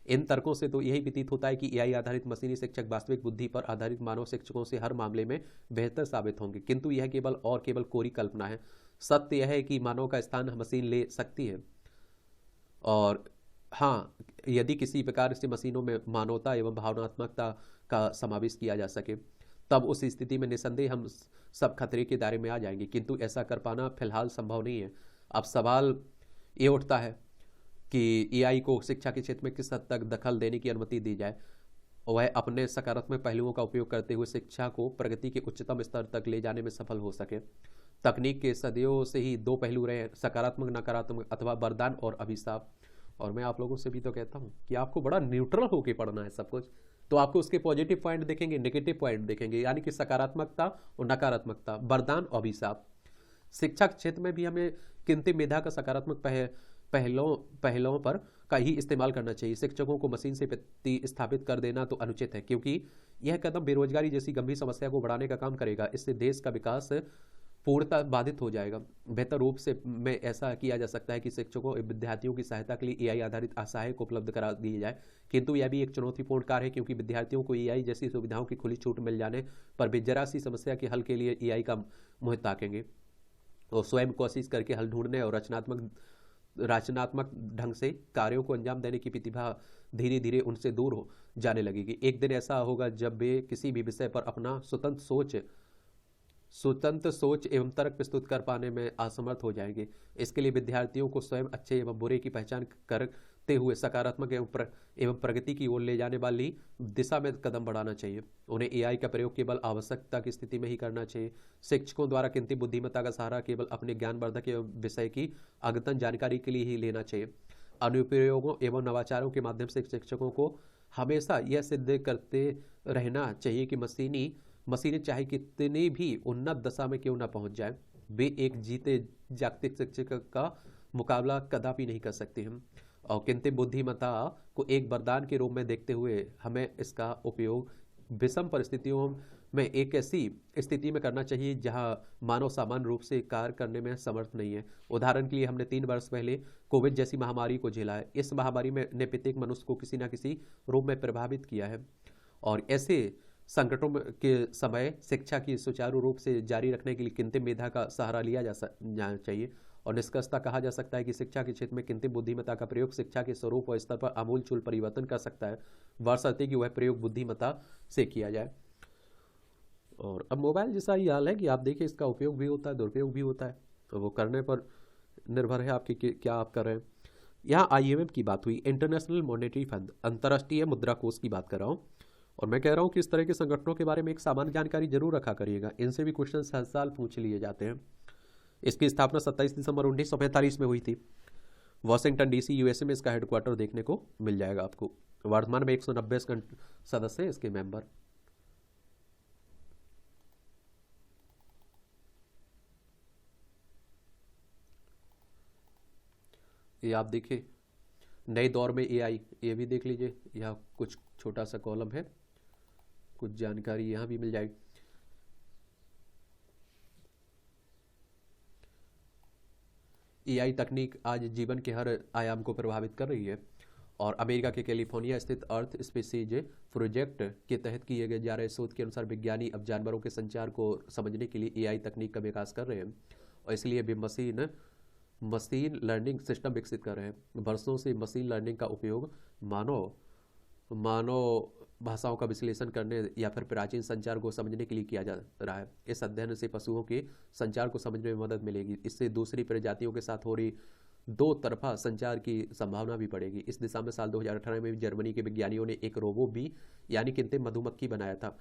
इन तर्कों से तो यही प्रतीत होता है कि एआई आधारित मशीनी शिक्षक वास्तविक बुद्धि पर आधारित मानव शिक्षकों से हर मामले में बेहतर साबित होंगे, किंतु यह केवल कोरी कल्पना है। सत्य यह है कि मानव का स्थान मशीन ले सकती है, और हाँ, यदि किसी प्रकार से मशीनों में मानवता एवं भावनात्मकता का समावेश किया जा सके, तब उस स्थिति में निसंदेह हम सब खतरे के दायरे में आ जाएंगे, किंतु ऐसा कर पाना फिलहाल संभव नहीं है। अब सवाल ये उठता है कि एआई को शिक्षा के क्षेत्र में किस हद तक दखल देने की अनुमति दी जाए, वह अपने सकारात्मक पहलुओं का उपयोग करते हुए शिक्षा को प्रगति के उच्चतम स्तर तक ले जाने में सफल हो सके। तकनीक के सदियों से ही दो पहलू रहे, सकारात्मक नकारात्मक, अथवा वरदान और अभिशाप। और मैं आप लोगों से भी तो कहता हूँ कि आपको बड़ा न्यूट्रल होकर पढ़ना है सब कुछ, तो आपको उसके पॉजिटिव पॉइंट देखेंगे, नेगेटिव पॉइंट देखेंगे, यानी कि सकारात्मकता और नकारात्मकता, वरदान और अभिशाप। शिक्षा क्षेत्र में भी हमें कृत्रिम मेधा का सकारात्मक पहलों पर का ही इस्तेमाल करना चाहिए। शिक्षकों को मशीन से प्रतिस्थापित कर देना तो अनुचित है, क्योंकि यह कदम बेरोजगारी जैसी गंभीर समस्या को बढ़ाने का काम करेगा। इससे देश का विकास पूर्णतः बाधित हो जाएगा। बेहतर रूप से में ऐसा किया जा सकता है कि शिक्षकों और विद्यार्थियों की सहायता के लिए एआई आधारित सहायक उपलब्ध करा दिए जाए, किंतु यह भी एक चुनौतीपूर्ण कार्य है, क्योंकि विद्यार्थियों को एआई जैसी सुविधाओं की खुली छूट मिल जाने पर भी जरा सी समस्या के हल के लिए एआई का मुंह ताकेंगे और स्वयं कोशिश करके हल ढूंढने और रचनात्मक ढंग से कार्यों को अंजाम देने की प्रतिभा धीरे धीरे उनसे दूर हो जाने लगेगी। एक दिन ऐसा होगा जब वे किसी भी विषय पर अपना स्वतंत्र सोच एवं तर्क प्रस्तुत कर पाने में असमर्थ हो जाएंगे। इसके लिए विद्यार्थियों को स्वयं अच्छे एवं बुरे की पहचान करते हुए सकारात्मक एवं प्रगति की ओर ले जाने वाली दिशा में कदम बढ़ाना चाहिए। उन्हें एआई का प्रयोग केवल आवश्यकता की स्थिति में ही करना चाहिए। शिक्षकों द्वारा कृत्रिम बुद्धिमत्ता का सहारा केवल अपने ज्ञानवर्धक एवं विषय की अद्यतन जानकारी के लिए ही लेना चाहिए। अनुप्रयोगों एवं नवाचारों के माध्यम से शिक्षकों को हमेशा यह सिद्ध करते रहना चाहिए कि मशीनें चाहे कितनी भी उन्नत दशा में क्यों न पहुंच जाए, वे एक जीते जागते शिक्षक का मुकाबला कदापि नहीं कर सकती हैं। और कृत्रिम बुद्धिमत्ता को एक वरदान के रूप में देखते हुए हमें इसका उपयोग विषम परिस्थितियों में एक ऐसी स्थिति में करना चाहिए जहां मानव सामान्य रूप से कार्य करने में समर्थ नहीं है। उदाहरण के लिए हमने 3 वर्ष पहले कोविड जैसी महामारी को झेला है। इस महामारी ने प्रत्येक मनुष्य को किसी न किसी रूप में प्रभावित किया है, और ऐसे संकटों के समय शिक्षा की सुचारू रूप से जारी रखने के लिए कृत्रिम मेधा का सहारा लिया जाना चाहिए। और निष्कर्षतः कहा जा सकता है कि शिक्षा के क्षेत्र में कृत्रिम बुद्धिमत्ता का प्रयोग शिक्षा के स्वरूप और स्तर पर आमूलचूल परिवर्तन कर सकता है, बशर्ते कि वह प्रयोग बुद्धिमत्ता से किया जाए। और अब मोबाइल जैसा ही हाल है कि आप देखिए, इसका उपयोग भी होता है, दुरुपयोग भी होता है, तो वो करने पर निर्भर है आपकी क्या आप कर रहे हैं। यहाँ IMF की बात हुई, इंटरनेशनल मॉनेटरी फंड, अंतर्राष्ट्रीय मुद्रा कोष की बात कर रहा हूँ। और मैं कह रहा हूँ कि इस तरह के संगठनों के बारे में एक सामान्य जानकारी जरूर रखा करिएगा, इनसे भी क्वेश्चन हर साल पूछ लिए जाते हैं। इसकी स्थापना 27 दिसंबर 1945 में हुई थी। वॉशिंगटन DC USA में इसका हेडक्वार्टर देखने को मिल जाएगा आपको। वर्तमान में 190 सदस्य इसके मेंबर। ये आप देखिए, नए दौर में AI, ये भी देख लीजिए, यह कुछ छोटा सा कॉलम है, कुछ जानकारी यहां भी मिल जाएगी। AI तकनीक आज जीवन के हर आयाम को प्रभावित कर रही है, और अमेरिका के कैलिफोर्निया स्थित अर्थ स्पीसीज प्रोजेक्ट के तहत किए जा रहे शोध के अनुसार विज्ञानी अब जानवरों के संचार को समझने के लिए AI तकनीक का विकास कर रहे हैं, और इसलिए भी मशीन लर्निंग सिस्टम विकसित कर रहे हैं। वर्षों से मशीन लर्निंग का उपयोग मानव भाषाओं का विश्लेषण करने या फिर प्राचीन संचार को समझने के लिए किया जा रहा है। इस अध्ययन से पशुओं के संचार को समझने में मदद मिलेगी। इससे दूसरी प्रजातियों के साथ हो रही दो तरफा संचार की संभावना भी बढ़ेगी। इस दिशा में साल 2018 में भी जर्मनी के विज्ञानियों ने एक रोबो बी यानी कृत्रिम मधुमक्खी बनाया था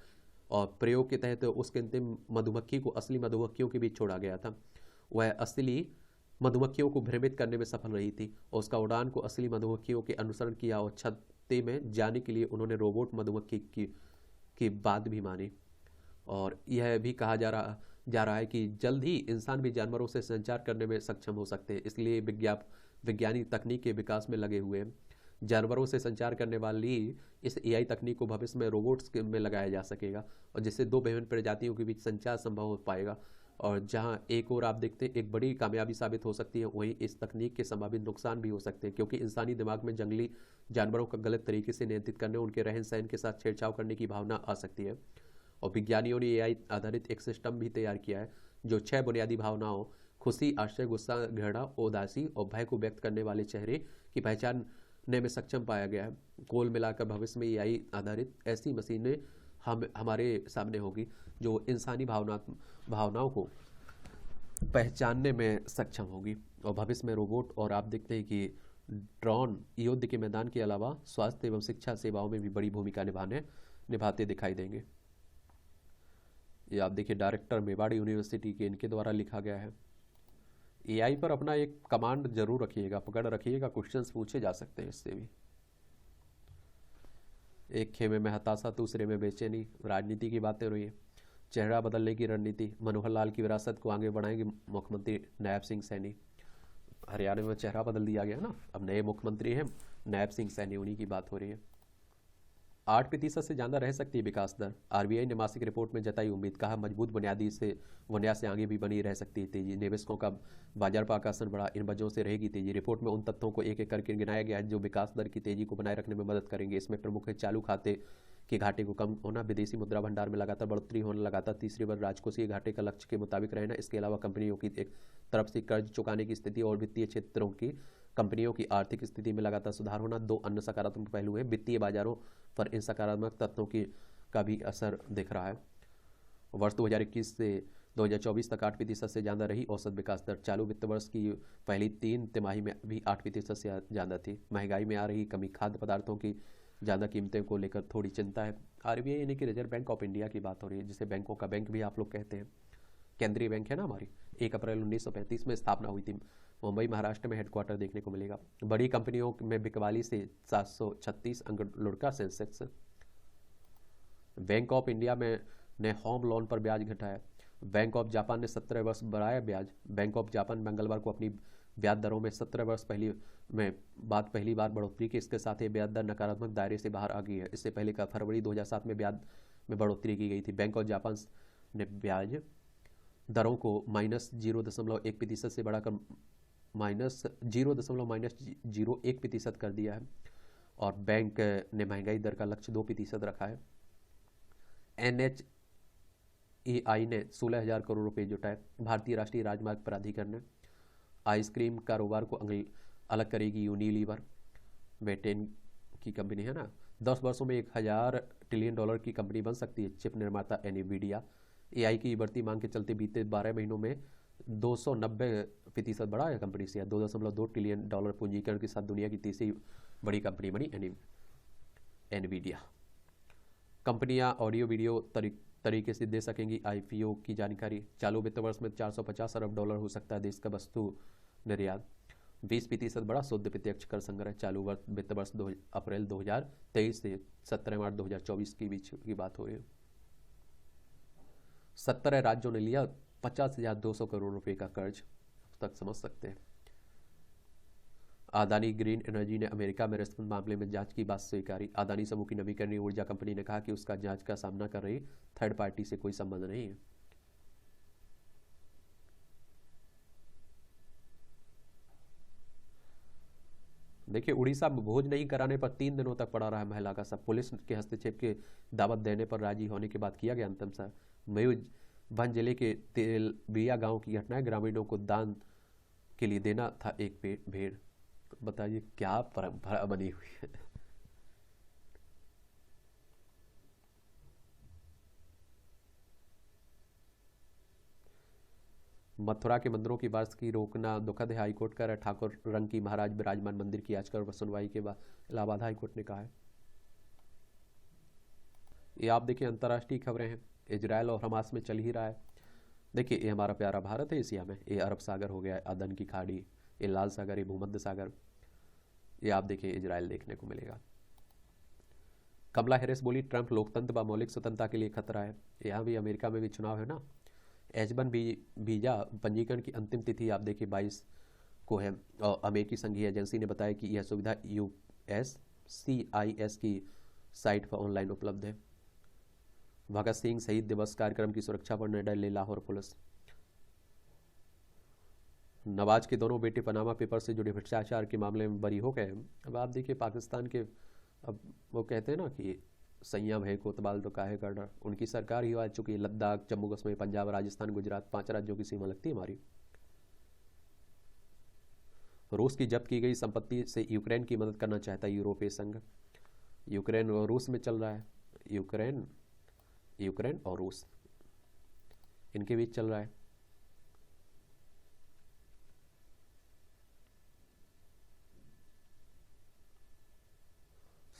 और प्रयोग के तहत उस कृत्रिम मधुमक्खी को असली मधुमक्खियों के बीच छोड़ा गया था। वह असली मधुमक्खियों को भ्रमित करने में सफल रही थी और उसका उड़ान को असली मधुमक्खियों के अनुसरण किया और छत्ते में जाने के लिए उन्होंने रोबोट मधुमक्खी की बात भी मानी। और यह भी कहा जा रहा है कि जल्द ही इंसान भी जानवरों से संचार करने में सक्षम हो सकते हैं। इसलिए विज्ञानी तकनीक के विकास में लगे हुए हैं। जानवरों से संचार करने वाली इस एआई तकनीक को भविष्य में रोबोट्स में लगाया जा सकेगा और जिससे दो विभिन्न प्रजातियों के बीच संचार संभव हो पाएगा। और जहां एक और आप देखते हैं एक बड़ी कामयाबी साबित हो सकती है, वहीं इस तकनीक के संभावित नुकसान भी हो सकते हैं, क्योंकि इंसानी दिमाग में जंगली जानवरों का गलत तरीके से नियंत्रित करने, उनके रहन सहन के साथ छेड़छाड़ करने की भावना आ सकती है। और विज्ञानियों ने एआई आधारित एक सिस्टम भी तैयार किया है जो 6 बुनियादी भावनाओं खुशी, आश्चर्य, गुस्सा, घृणा, उदासी और भय को व्यक्त करने वाले चेहरे की पहचानने में सक्षम पाया गया है। कुल मिलाकर भविष्य में एआई आधारित ऐसी मशीनें हमारे सामने होगी जो इंसानी भावनाओं को पहचानने में सक्षम होगी। और भविष्य में रोबोट और आप देखते हैं कि ड्रोन युद्ध के मैदान के अलावा स्वास्थ्य एवं शिक्षा सेवाओं में भी बड़ी भूमिका निभाते दिखाई देंगे। ये आप देखिए डायरेक्टर मेवाड़ यूनिवर्सिटी के इनके द्वारा लिखा गया है। एआई पर अपना एक कमांड जरूर रखिएगा, पकड़ रखिएगा, क्वेश्चंस पूछे जा सकते हैं इससे भी। एक खेमे में हताशा, दूसरे में बेचैनी, राजनीति की बातें हो रही है। चेहरा बदलने की रणनीति, मनोहर लाल की विरासत को आगे बढ़ाएंगे मुख्यमंत्री नायब सिंह सैनी। हरियाणा में चेहरा बदल दिया गया ना, अब नए मुख्यमंत्री हैं नायब सिंह सैनी, उन्हीं की बात हो रही है। 8% से ज़्यादा रह सकती है विकास दर, आरबीआई ने मासिक रिपोर्ट में जताई उम्मीद। कहा मजबूत बुनियाद से आगे भी बनी रह सकती है तेजी। निवेशकों का बाजार पर आकर्षण बढ़ा, इन वजहों से रहेगी तेजी। रिपोर्ट में उन तथ्यों को एक एक करके गिनाया गया है जो विकास दर की तेजी को बनाए रखने में मदद करेंगे। इसमें प्रमुख है चालू खाते के घाटे को कम होना, विदेशी मुद्रा भंडार में लगातार बढ़ोतरी होना, लगातार तीसरी बार राजकोषीय घाटे का लक्ष्य के मुताबिक रहना। इसके अलावा कंपनियों की एक तरफ से कर्ज चुकाने की स्थिति और वित्तीय क्षेत्रों की कंपनियों की आर्थिक स्थिति में लगातार सुधार होना। दो अन्य सकारात्मक पहलू है, वित्तीय बाजारों पर इन सकारात्मक तत्वों का भी असर दिख रहा है। वर्ष 2021 से 2024 तक 8% से ज़्यादा रही औसत विकास दर। चालू वित्त वर्ष की पहली 3 तिमाही में भी 8% से ज़्यादा थी। महंगाई में आ रही कमी, खाद्य पदार्थों की ज़्यादा कीमतें को लेकर थोड़ी चिंता है। आरबीआई यानी कि रिजर्व बैंक ऑफ इंडिया की बात हो रही है, जिसे बैंकों का बैंक भी आप लोग कहते हैं। केंद्रीय बैंक है ना हमारी, 1 अप्रैल 1935 में स्थापना हुई थी। मुंबई महाराष्ट्र में हेडक्वार्टर देखने को मिलेगा। बड़ी कंपनियों में बिकवाली से 736 अंक लुढ़का सेंसेक्स। बैंक ऑफ इंडिया में ने होम लोन पर ब्याज घटाया। बैंक ऑफ जापान ने 17 वर्ष बढ़ाया ब्याज। बैंक ऑफ जापान मंगलवार को अपनी ब्याज दरों में 17 वर्ष पहली बार बढ़ोतरी की। इसके साथ ही ब्याज दर नकारात्मक दायरे से बाहर आ गई है। इससे पहले का फरवरी 2007 में ब्याज में बढ़ोतरी की गई थी। बैंक ऑफ जापान ने ब्याज दरों को -0.1% से बढ़ाकर -0.01% कर दिया है और बैंक ने महंगाई दर का लक्ष्य 2% रखा है। NHAI ने 16,000 करोड़ रुपए जुटाए। भारतीय राष्ट्रीय राजमार्ग प्राधिकरण ने आइसक्रीम कारोबार को अलग करेगी यूनिलीवर, मेटेन की कंपनी है ना। 10 वर्षों में 1,000 ट्रिलियन डॉलर की कंपनी बन सकती है चिप निर्माता एनवीडिया। एआई की बढ़ती मांग के चलते बीते 12 महीनों में 290% बढ़ा है कंपनी से। 2.2 ट्रिलियन डॉलर पूंजीकरण के साथ दुनिया की तीसरी बड़ी कंपनी बनी एनवीडिया। कंपनियां ऑडियो वीडियो तरीके से दे सकेंगी आईपीओ की जानकारी। चालू वित्त वर्ष में 450 अरब डॉलर हो सकता है देश का वस्तु निर्यात। 20% बढ़ा शुद्ध प्रत्यक्ष कर संग्रह। चालू वित्त वर्ष अप्रैल 2023 से 17 मार्च 2024 के बीच की बात हो रही है। 17 राज्यों ने लिया 50,200 करोड़ रुपए का कर्ज, तक समझ सकते हैं। अदानी ग्रीन एनर्जी ने अमेरिका में रिश्वत मामले में जांच की बात स्वीकारी। अदानी समूह की नवीकरणीय ऊर्जा कंपनी ने कहा कि उसका जांच का सामना कर रही थर्ड पार्टी से कोई संबंध नहीं है। देखिए उड़ीसा में भोज नहीं कराने पर 3 दिनों तक पड़ा रहा महिला का सब। पुलिस के हस्तक्षेप के दावत देने पर राजी होने के बाद किया गया अंतिम मयूरभंज जिले के तेलबिया गांव की घटना है। ग्रामीणों को दान के लिए देना था एक भेड़। बताइए क्या परंपरा बनी हुई है। मथुरा के मंदिरों की वार्षिकी रोकना दुखद है, हाईकोर्ट का ठाकुर रंग की महाराज विराजमान मंदिर की याचिका पर सुनवाई के बाद इलाहाबाद हाईकोर्ट ने कहा है। ये आप देखिए अंतर्राष्ट्रीय खबरें हैं, इजरायल और हमास में चल ही रहा है। देखिए ये हमारा प्यारा भारत है एशिया में, ये अरब सागर हो गया, अदन की खाड़ी, ये लाल सागर, ये भूमध्य सागर, ये आप देखिए इजरायल देखने को मिलेगा। कमला हैरिस बोली ट्रंप लोकतंत्र व मौलिक स्वतंत्रता के लिए खतरा है। यहाँ भी अमेरिका में भी चुनाव है ना, H1 वीजा पंजीकरण की अंतिम तिथि आप देखिए 22 को है और अमेरिकी संघीय एजेंसी ने बताया कि यह सुविधा USCIS की साइट पर ऑनलाइन उपलब्ध है। भगत सिंह शहीद दिवस कार्यक्रम की सुरक्षा पर निर्णय ले लाहौर पुलिस। नवाज के दोनों बेटे पनामा पेपर से जुड़े भ्रष्टाचार के मामले में बरी हो गए। अब आप देखिए पाकिस्तान के, अब वो कहते हैं ना कि संयम है कोतवाल तो काहे करना, उनकी सरकार ही आ चुकी है। लद्दाख, जम्मू कश्मीर, पंजाब, राजस्थान, गुजरात, 5 राज्यों की सीमा लगती है हमारी। रूस की जब्त की गई संपत्ति से यूक्रेन की मदद करना चाहता है यूरोपीय संघ। यूक्रेन और रूस में चल रहा है, यूक्रेन और रूस इनके बीच चल रहा है।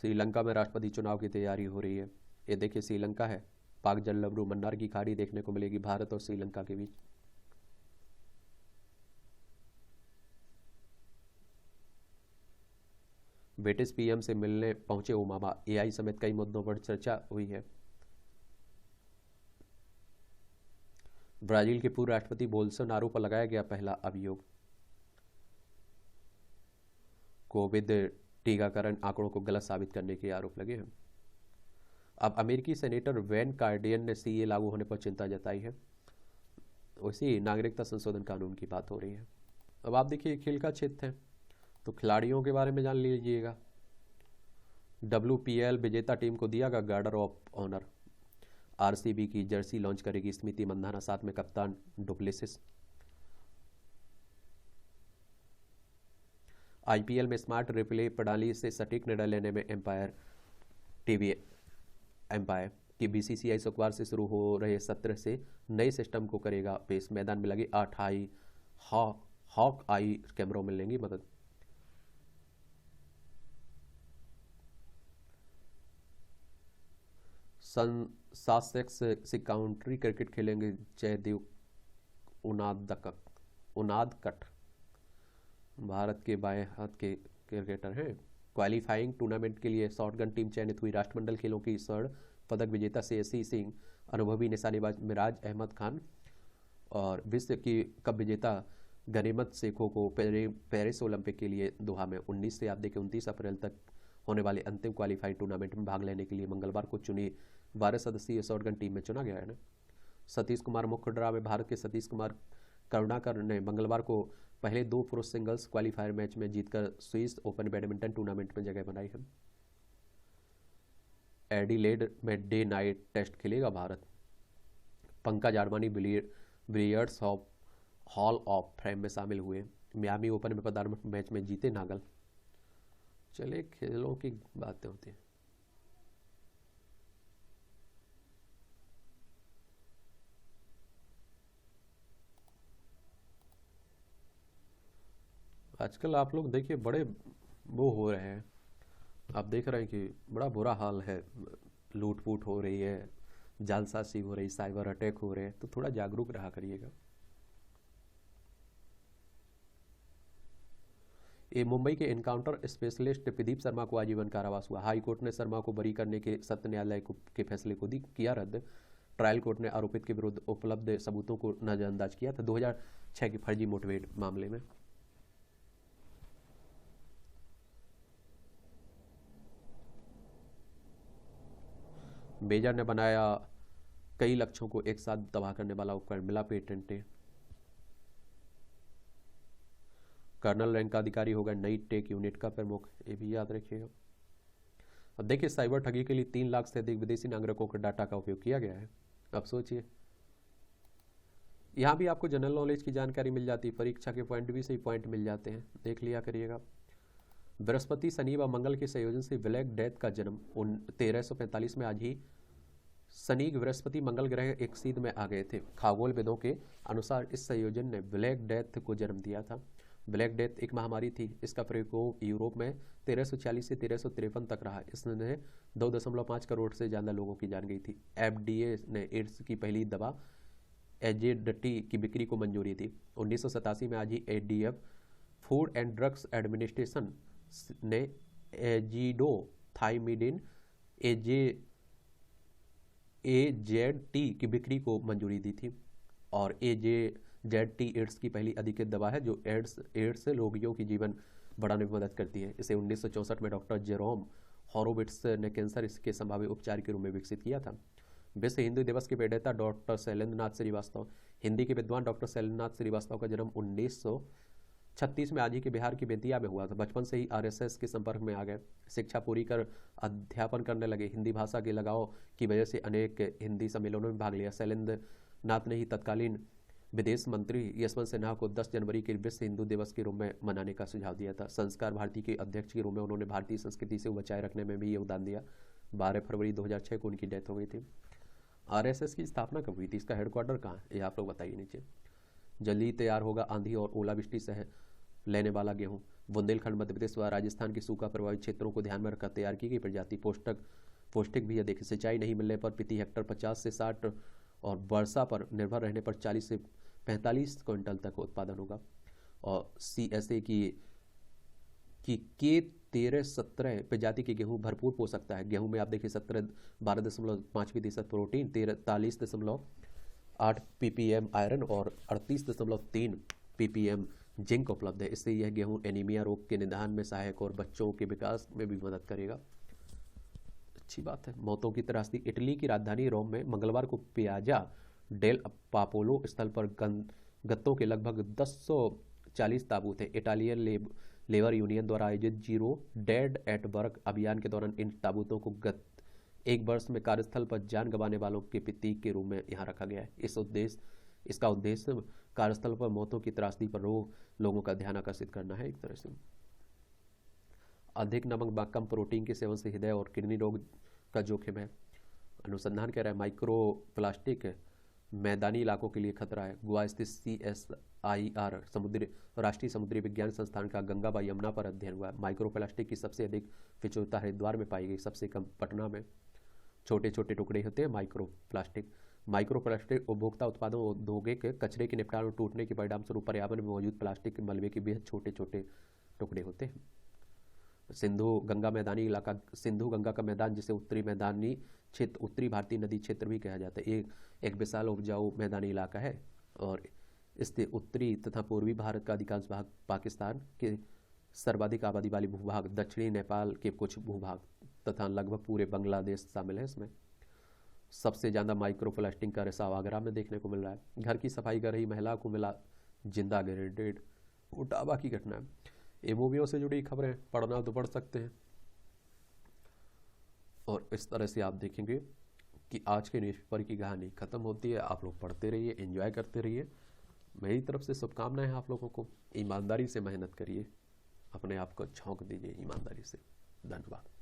श्रीलंका में राष्ट्रपति चुनाव की तैयारी हो रही है। ये देखिए श्रीलंका है, पाक जललबरू मन्नार की खाड़ी देखने को मिलेगी भारत और श्रीलंका के बीच। ब्रिटिश पीएम से मिलने पहुंचे ओबामा, AI समेत कई मुद्दों पर चर्चा हुई है। ब्राजील के पूर्व राष्ट्रपति बोल्सोनारो पर लगाया गया पहला अभियोग। कोविड टीकाकरण आंकड़ों को गलत साबित करने के आरोप लगे हैं। अब अमेरिकी सेनेटर वेन कार्डियन ने CA लागू होने पर चिंता जताई है। उसी नागरिकता संशोधन कानून की बात हो रही है। अब आप देखिए खेल का क्षेत्र है तो खिलाड़ियों के बारे में जान लीजिएगा। WPL विजेता टीम को दिया गया गार्ड ऑफ ऑनर। RCB की जर्सी लॉन्च करेगी स्मृति मंधाना, साथ में कप्तान डुप्लेसिस। IPL में स्मार्ट रिप्ले प्रणाली से सटीक निर्णय लेने में टीवी एम्पायर की BCCI शुक्रवार से शुरू हो रहे सत्र से नए सिस्टम को करेगा पेश। मैदान में लगे 8 हॉक आई कैमरों में लेंगी मदद। सासेक्स से काउंटी क्रिकेट खेलेंगे जयदेव उनादकट, भारत के बाएं हाथ के क्रिकेटर हैं। क्वालिफाइंग टूर्नामेंट के लिए शॉटगन टीम चयनित हुई। राष्ट्रमंडल खेलों की स्वर्ण पदक विजेता श्रेयसी सिंह, अनुभवी निशानेबाज मिराज अहमद खान और विश्व की कप विजेता गनीमत शेखों को पेरिस ओलंपिक के लिए दोहा में 19 से 29 अप्रैल तक होने वाले अंतिम क्वालिफाइंग टूर्नामेंट में भाग लेने के लिए मंगलवार को चुनी 12 सदस्यीय शॉटगन टीम में चुना गया है ना। सतीश कुमार मुख्य ड्रा में भारत के सतीश कुमार करुणाकर ने मंगलवार को पहले 2 पुरुष सिंगल्स क्वालिफायर मैच में जीतकर स्विस ओपन बैडमिंटन टूर्नामेंट में जगह बनाई है। एडिलेड में डे नाइट टेस्ट खेलेगा Bharat. Pankaj Advani billiards hall of fame में शामिल हुए। मियामी ओपन में पदार्पण मैच में जीते नागल। चले खेलों की बातें होती हैं। आजकल आप लोग देखिए बड़े वो हो रहे हैं, आप देख रहे हैं कि बड़ा बुरा हाल है, लूट फूट हो रही है, जालसाजी हो रही, साइबर अटैक हो रहे हैं, तो थोड़ा जागरूक रहा करिएगा। ये मुंबई के एनकाउंटर स्पेशलिस्ट प्रदीप शर्मा को आजीवन कारावास हुआ। हाई कोर्ट ने शर्मा को बरी करने के सत्य न्यायालय के फैसले को किया रद्द। ट्रायल कोर्ट ने आरोपित के विरुद्ध उपलब्ध सबूतों को नजरअंदाज किया था 2006 की फर्जी मुठभेड़ मामले में। मेजर ने बनाया कई लक्ष्यों को एक साथ तबाह करने वाला उपकरण, मिला पेटेंट। कर्नल रैंक का अधिकारी होगा नई टेक यूनिट का प्रमुख, ये भी याद रखिएगा। अब देखिए साइबर ठगी के लिए 3 लाख से अधिक विदेशी नागरिकों के डाटा का उपयोग किया गया है। अब सोचिए, यहाँ भी आपको जनरल नॉलेज की जानकारी मिल जाती है, परीक्षा के पॉइंट भी सही पॉइंट मिल जाते हैं, देख लिया करिएगा। बृहस्पति, शनि व मंगल के संयोजन से ब्लैक डेथ का जन्म 1345 में आज ही शनि, बृहस्पति, मंगल ग्रह एक सीध में आ गए थे। खगोल विदों के अनुसार इस संयोजन ने ब्लैक डेथ को जन्म दिया था। ब्लैक डेथ एक महामारी थी। इसका प्रकोप यूरोप में 1340 से 1353 तक रहा। इसने 2.5 करोड़ से ज़्यादा लोगों की जान गई थी। FDA ने एड्स की पहली दवा एजेडटी की बिक्री को मंजूरी दी। 1987 में आज ही ADF food and drugs administration ने एजिडोथाइमिडिन AZT की बिक्री को मंजूरी दी थी। और AZT एड्स की पहली अधिकृत दवा है जो एड्स रोगियों की जीवन बढ़ाने में मदद करती है। इसे 1964 में डॉक्टर जेरोम हॉरोविट्स ने कैंसर के संभावित उपचार के रूप में विकसित किया था। विश्व हिंदी दिवस के प्रणेता डॉक्टर शैलेंद्रनाथ श्रीवास्तव। हिंदी के विद्वान डॉक्टर शैलेंद्रनाथ श्रीवास्तव का जन्म 1936 में आज ही के बिहार की बेतिया में हुआ था। बचपन से ही RSS के संपर्क में आ गए। शिक्षा पूरी कर अध्यापन करने लगे। हिंदी भाषा के लगाव की वजह से अनेक हिंदी सम्मेलनों में भाग लिया। शैलेंद्रनाथ ने ही तत्कालीन विदेश मंत्री यशवंत सिन्हा को 10 जनवरी के विश्व हिंदू दिवस के रूप में मनाने का सुझाव दिया था। संस्कार भारती के अध्यक्ष के रूप में उन्होंने भारतीय संस्कृति से बचाए रखने में भी योगदान दिया। 12 फरवरी 2006 को उनकी डेथ हो गई थी। RSS की स्थापना कब हुई थी? इसका हेडक्वार्टर कहाँ है? ये आप लोग बताइए नीचे। जल्दी तैयार होगा आंधी और ओलावृष्टि से लेने वाला गेहूं। बुंदेलखंड, मध्य प्रदेश व राजस्थान के सूखा प्रभावित क्षेत्रों को ध्यान में रखकर तैयार की गई प्रजाति। पौष्टिक भी है। देखिए, सिंचाई नहीं मिलने पर प्रति हेक्टर 50 से 60 और वर्षा पर निर्भर रहने पर 40 से 45 क्विंटल तक उत्पादन होगा। और CSA की K13-17 प्रजाति के गेहूं भरपूर पोषकता है। गेहूं में आप देखिए 12.5% प्रोटीन, 43.8 ppm आयरन और 38.3 ppm जिंक उपलब्ध है। इससे यह गेहूं एनीमिया रोग के निदान में सहायक और बच्चों के विकास में भी मदद करेगा। अच्छी बात है। मौतों की त्रासदी। इटली की राजधानी रोम में मंगलवार को पियाजा डेल पापोलो स्थल पर गत्तों के लगभग 1040 ताबूत थे। इटालियन लेबर यूनियन द्वारा आयोजित जीरो डेड एट वर्क अभियान के दौरान इन ताबूतों को गत एक वर्ष में कार्यस्थल पर जान गंवाने वालों के प्रतीक के रूप में यहाँ रखा गया है। इसका उद्देश्य कार्यस्थल पर मौतों की त्रासदी पर लोगों का ध्यान आकर्षित करना है। एक तरह से अधिक नमक व कम प्रोटीन के सेवन से हृदय और किडनी रोग का जोखिम है। अनुसंधान कह रहा है माइक्रो प्लास्टिक मैदानी इलाकों के लिए खतरा है। गोवा स्थित CSIR राष्ट्रीय समुद्री विज्ञान संस्थान का गंगा व यमुना पर अध्ययन हुआ। माइक्रो प्लास्टिक की सबसे अधिक प्रचुरता हरिद्वार में पाई गई, सबसे कम पटना में। छोटे छोटे टुकड़े होते हैं माइक्रो प्लास्टिक उपभोक्ता उत्पादों औद्योगिक कचरे के निपटान और टूटने के परिणाम स्वरूप पर्यावरण में मौजूद प्लास्टिक के मलबे के बेहद छोटे छोटे टुकड़े होते हैं। सिंधु गंगा का मैदान, जिसे उत्तरी मैदानी क्षेत्र, उत्तरी भारतीय नदी क्षेत्र भी कहा जाता है, एक विशाल उपजाऊ मैदानी इलाका है और इसके उत्तरी तथा पूर्वी भारत का अधिकांश भाग, पाकिस्तान के सर्वाधिक आबादी वाली भूभाग, दक्षिणी नेपाल के कुछ भूभाग तथा लगभग पूरे बांग्लादेश शामिल है। इसमें सबसे ज़्यादा माइक्रो प्लास्टिक का रिसाव आगरा में देखने को मिल रहा है। घर की सफाई कर रही महिला को मिला जिंदा ग्रेनेड। ओटावा की घटना है। एमओबीओ से जुड़ी खबरें पढ़ना तो पढ़ सकते हैं। और इस तरह से आप देखेंगे कि आज के न्यूज़पेपर की कहानी खत्म होती है। आप लोग पढ़ते रहिए, एंजॉय करते रहिए। मेरी तरफ से शुभकामनाएं हैं आप लोगों को। ईमानदारी से मेहनत करिए, अपने आप को झोंक दीजिए ईमानदारी से। धन्यवाद।